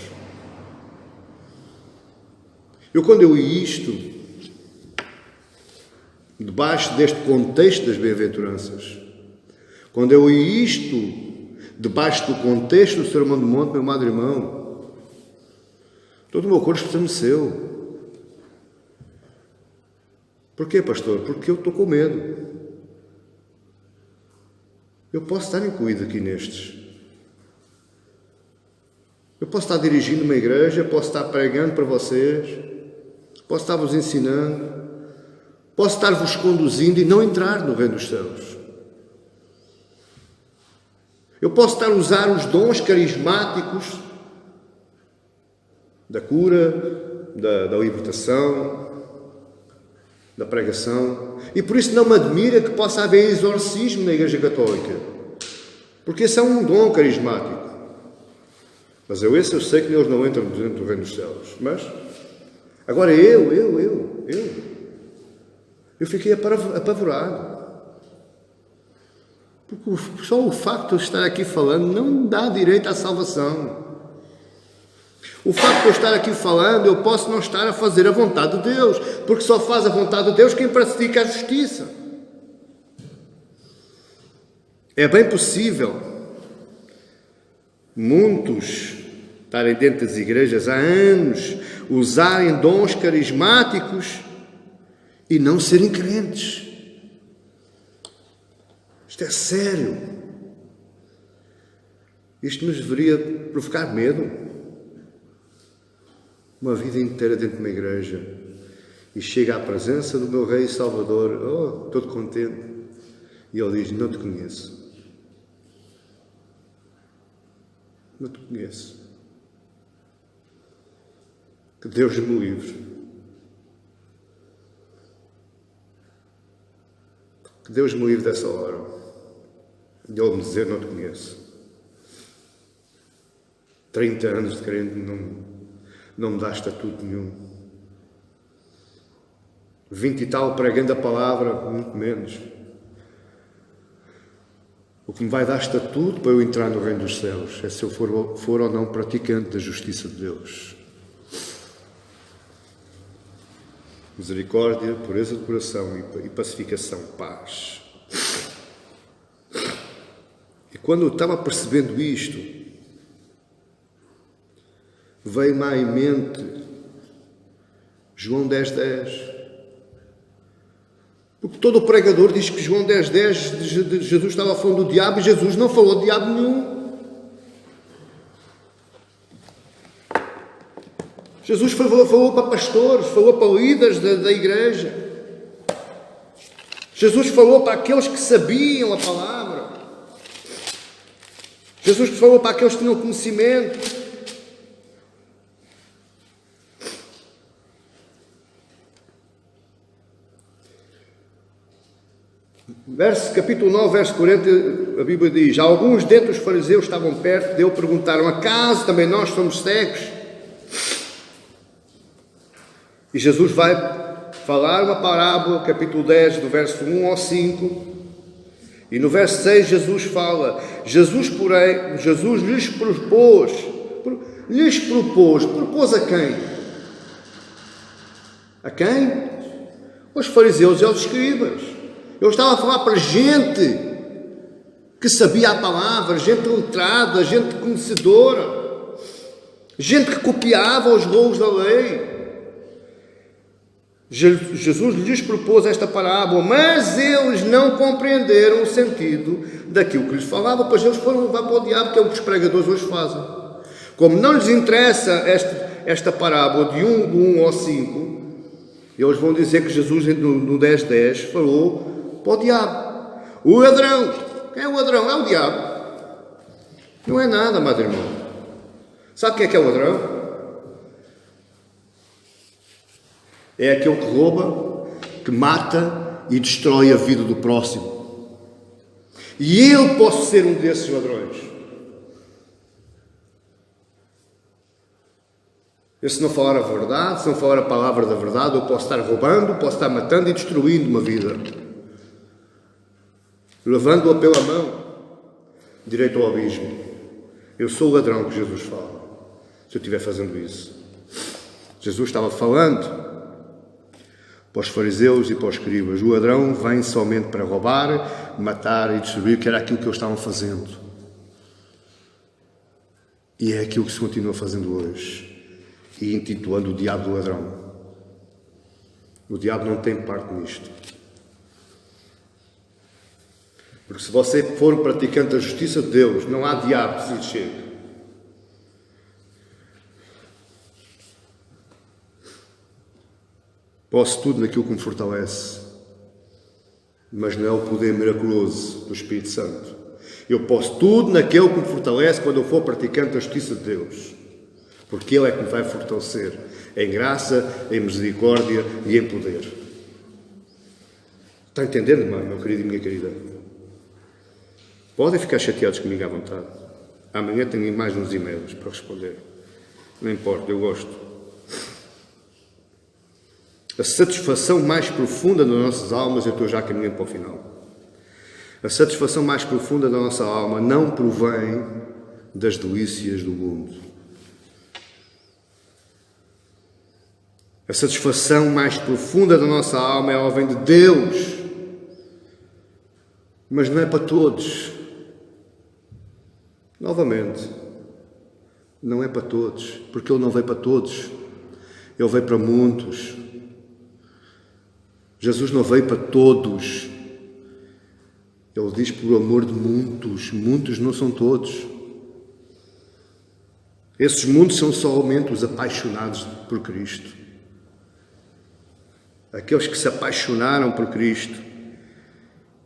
Quando eu li isto, debaixo deste contexto das bem-aventuranças, quando eu li isto, debaixo do contexto do Sermão do Monte, meu amado irmão, todo o meu corpo estremeceu. Porquê, pastor? Porque eu estou com medo. Eu posso estar incluído aqui nestes. Eu posso estar dirigindo uma igreja, posso estar pregando para vocês, posso estar-vos ensinando, posso estar-vos conduzindo e não entrar no reino dos céus. Eu posso estar a usar os dons carismáticos da cura, da libertação, da pregação, e por isso não me admira que possa haver exorcismo na Igreja Católica, porque esse é um dom carismático. Mas eu sei que eles não entram dentro do reino dos céus. Mas, agora eu fiquei apavorado. Porque só o facto de eu estar aqui falando não me dá direito à salvação. O facto de eu estar aqui falando, eu posso não estar a fazer a vontade de Deus, porque só faz a vontade de Deus quem pratica a justiça. É bem possível muitos estarem dentro das igrejas há anos, usarem dons carismáticos e não serem crentes. Isto é sério. Isto nos deveria provocar medo. Uma vida inteira dentro de uma igreja e chega à presença do meu Rei e Salvador, todo contente, e ele diz: não te conheço. Não te conheço. Que Deus me livre. Que Deus me livre dessa hora. De ele me dizer: não te conheço. 30 anos de crente não me dá estatuto nenhum. 20 e tal pregando a palavra, muito menos. O que me vai dar estatuto para eu entrar no reino dos céus é se eu for ou não praticante da justiça de Deus. Misericórdia, pureza de coração e pacificação, paz. E quando eu estava percebendo isto, veio-me à mente João 10:10. Porque todo o pregador diz que João 10:10 Jesus estava falando do diabo e Jesus não falou de diabo nenhum. Jesus falou para pastores, falou para líderes da igreja. Jesus falou para aqueles que sabiam a palavra. Jesus falou para aqueles que tinham conhecimento. Capítulo 9, verso 40, a Bíblia diz: alguns dentre os fariseus estavam perto dele, perguntaram: acaso também nós somos cegos? E Jesus vai falar uma parábola, capítulo 10, do verso 1 ao 5, e no verso 6 Jesus fala: Jesus lhes propôs a quem? A quem? Os fariseus e os escribas. Eu estava a falar para gente que sabia a palavra, gente letrada, gente conhecedora, gente que copiava os rolos da lei. Jesus lhes propôs esta parábola, mas eles não compreenderam o sentido daquilo que lhes falava, pois eles foram levar para o diabo, que é o que os pregadores hoje fazem. Como não lhes interessa esta parábola de 1 ao 5, eles vão dizer que Jesus no 10:10 falou para o diabo. O ladrão. Quem é o ladrão? É o diabo. Não é nada, amado irmão. Sabe quem é o ladrão? É aquele que rouba, que mata e destrói a vida do próximo. E eu posso ser um desses ladrões. Eu, se não falar a verdade, se não falar a palavra da verdade, eu posso estar roubando, posso estar matando e destruindo uma vida. Levando-a pela mão, direito ao abismo. Eu sou o ladrão que Jesus fala, se eu estiver fazendo isso. Jesus estava falando para os fariseus e para os escribas: o ladrão vem somente para roubar, matar e destruir, que era aquilo que eles estavam fazendo. E é aquilo que se continua fazendo hoje, e intitulando o diabo do ladrão. O diabo não tem parte nisto. Porque se você for um praticante da justiça de Deus, não há diabo que se lhe chegue. Posso tudo naquilo que me fortalece, mas não é o poder miraculoso do Espírito Santo. Eu posso tudo naquele que me fortalece quando eu for praticante da justiça de Deus, porque Ele é que me vai fortalecer em graça, em misericórdia e em poder. Está entendendo, meu querido e minha querida? Podem ficar chateados comigo à vontade. Amanhã tenho mais uns e-mails para responder. Não importa, eu gosto. A satisfação mais profunda das nossas almas, eu estou já caminhando para o final. A satisfação mais profunda da nossa alma não provém das delícias do mundo. A satisfação mais profunda da nossa alma ela vem de Deus. Mas não é para todos. Novamente, não é para todos, porque Ele não veio para todos. Ele veio para muitos. Jesus não veio para todos. Ele diz por amor de muitos. Muitos não são todos. Esses muitos são somente os apaixonados por Cristo. Aqueles que se apaixonaram por Cristo,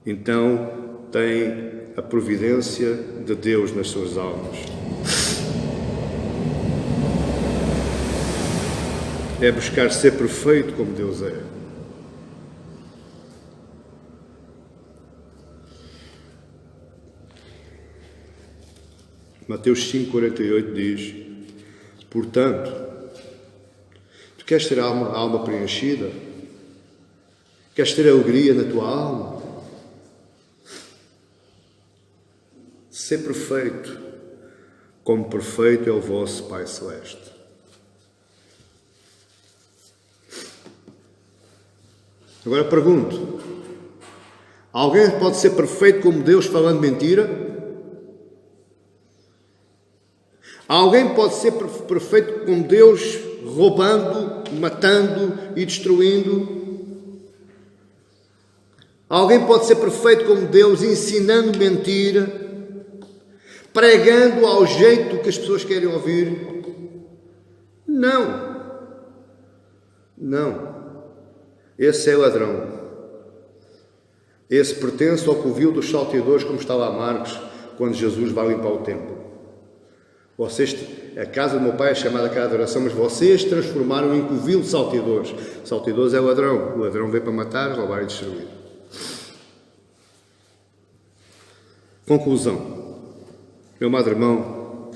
então têm a providência de Deus nas suas almas. É buscar ser perfeito como Deus é. Mateus 5,48 diz: portanto, tu queres ter a alma preenchida? Queres ter alegria na tua alma? Ser perfeito, como perfeito é o vosso Pai Celeste. Agora pergunto: alguém pode ser perfeito como Deus falando mentira? Alguém pode ser perfeito como Deus roubando, matando e destruindo? Alguém pode ser perfeito como Deus ensinando mentira, pregando ao jeito que as pessoas querem ouvir? Não. Não. Esse é ladrão. Esse pertence ao covil dos salteadores, como está lá Marcos, quando Jesus vai limpar o templo. Vocês, a casa do meu pai é chamada casa de oração, mas vocês transformaram em covil de salteadores. Salteadores é ladrão. O ladrão veio para matar, roubar e destruir. Conclusão. Meu amado irmão,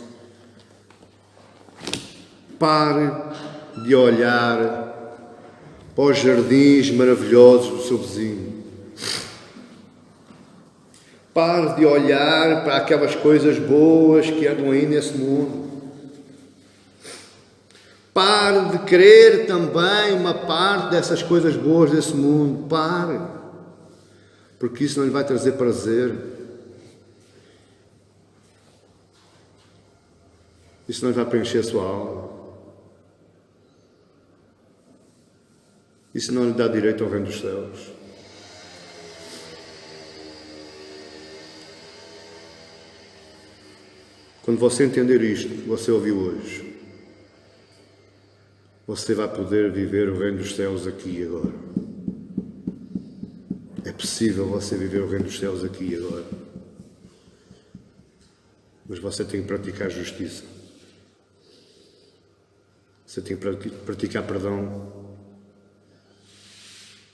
pare de olhar para os jardins maravilhosos do seu vizinho. Pare de olhar para aquelas coisas boas que andam aí nesse mundo. Pare de querer também uma parte dessas coisas boas desse mundo. Pare. Porque isso não lhe vai trazer prazer. Isso não vai preencher a sua alma. Isso não lhe dá direito ao reino dos céus. Quando você entender isto que você ouviu hoje, você vai poder viver o reino dos céus aqui e agora. É possível você viver o reino dos céus aqui e agora. Mas você tem que praticar justiça. Você tem que praticar perdão.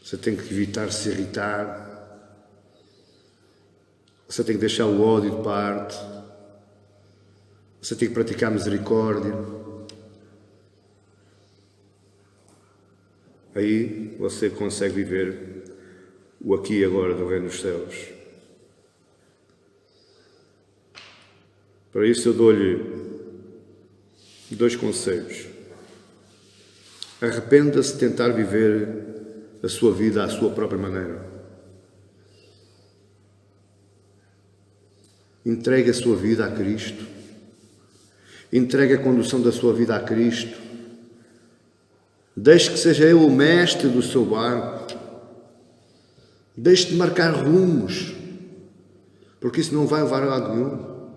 Você tem que evitar se irritar. Você tem que deixar o ódio de parte. Você tem que praticar misericórdia. Aí você consegue viver o aqui e agora do reino dos céus. Para isso eu dou-lhe 2 conselhos. Arrependa-se de tentar viver a sua vida à sua própria maneira. Entregue a sua vida a Cristo. Entregue a condução da sua vida a Cristo. Deixe que seja Ele o mestre do seu barco. Deixe de marcar rumos, porque isso não vai levar a lado nenhum.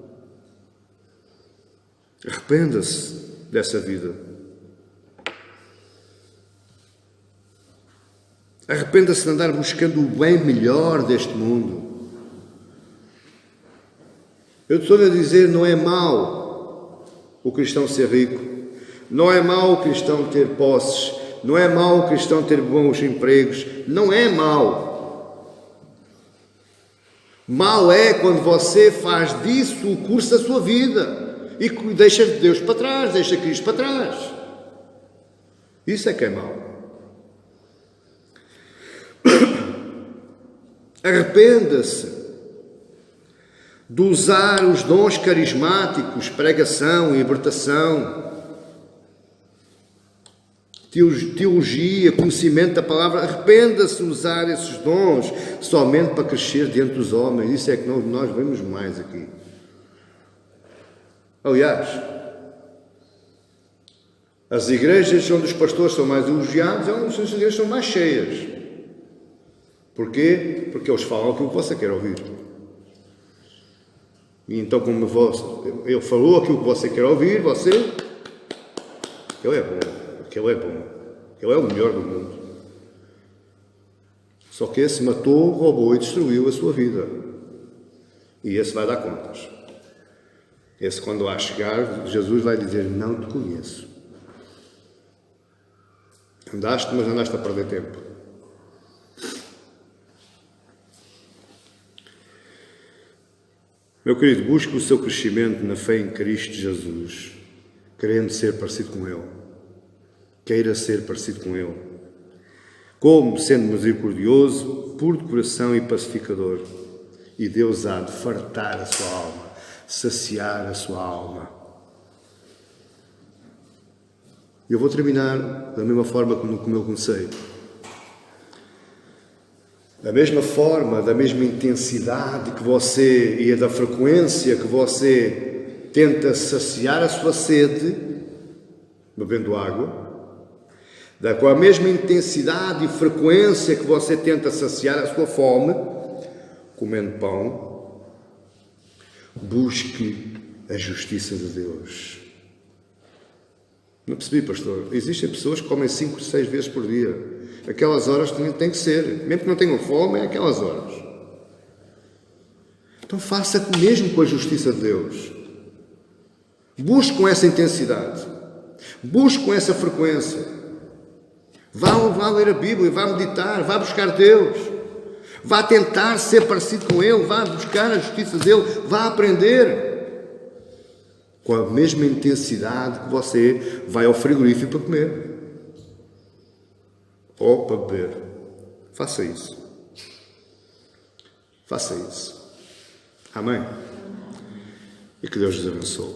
Arrependa-se dessa vida. Arrependa-se de andar buscando o bem melhor deste mundo. Eu estou a dizer, não é mau o cristão ser rico, não é mau o cristão ter posses, não é mau o cristão ter bons empregos, não é mau. Mal é quando você faz disso o curso da sua vida e deixa Deus para trás, deixa Cristo para trás. Isso é que é mau. Arrependa-se de usar os dons carismáticos, pregação, libertação, teologia, conhecimento da palavra. Arrependa-se de usar esses dons somente para crescer diante dos homens. Isso é que nós vemos mais aqui. Aliás, as igrejas onde os pastores são mais elogiados é onde as igrejas são mais cheias. Porquê? Porque eles falam aquilo que você quer ouvir. E então, como ele falou aquilo que você quer ouvir, ele é bom, ele é bom, ele é o melhor do mundo. Só que esse matou, roubou e destruiu a sua vida. E esse vai dar contas. Esse, quando lá chegar, Jesus vai dizer: não te conheço. Andaste, mas andaste a perder tempo. Meu querido, busque o seu crescimento na fé em Cristo Jesus, querendo ser parecido com Ele. Queira ser parecido com Ele. Como? Sendo misericordioso, puro de coração e pacificador. E Deus há de fartar a sua alma, saciar a sua alma. Eu vou terminar da mesma forma como eu comecei. Da mesma forma, da mesma intensidade que você e da frequência que você tenta saciar a sua sede, bebendo água, com a mesma intensidade e frequência que você tenta saciar a sua fome, comendo pão, busque a justiça de Deus. Não percebi, pastor? Existem pessoas que comem 5, 6 vezes por dia. Aquelas horas tem que ser. Mesmo que não tenham fome, é aquelas horas. Então faça mesmo com a justiça de Deus. Busque com essa intensidade. Busque com essa frequência. Vá ler a Bíblia, vá meditar, vá buscar Deus. Vá tentar ser parecido com Ele, vá buscar a justiça dEle, vá aprender. Com a mesma intensidade que você vai ao frigorífico para comer. Ou para beber. Faça isso. Faça isso. Amém? E que Deus os abençoe.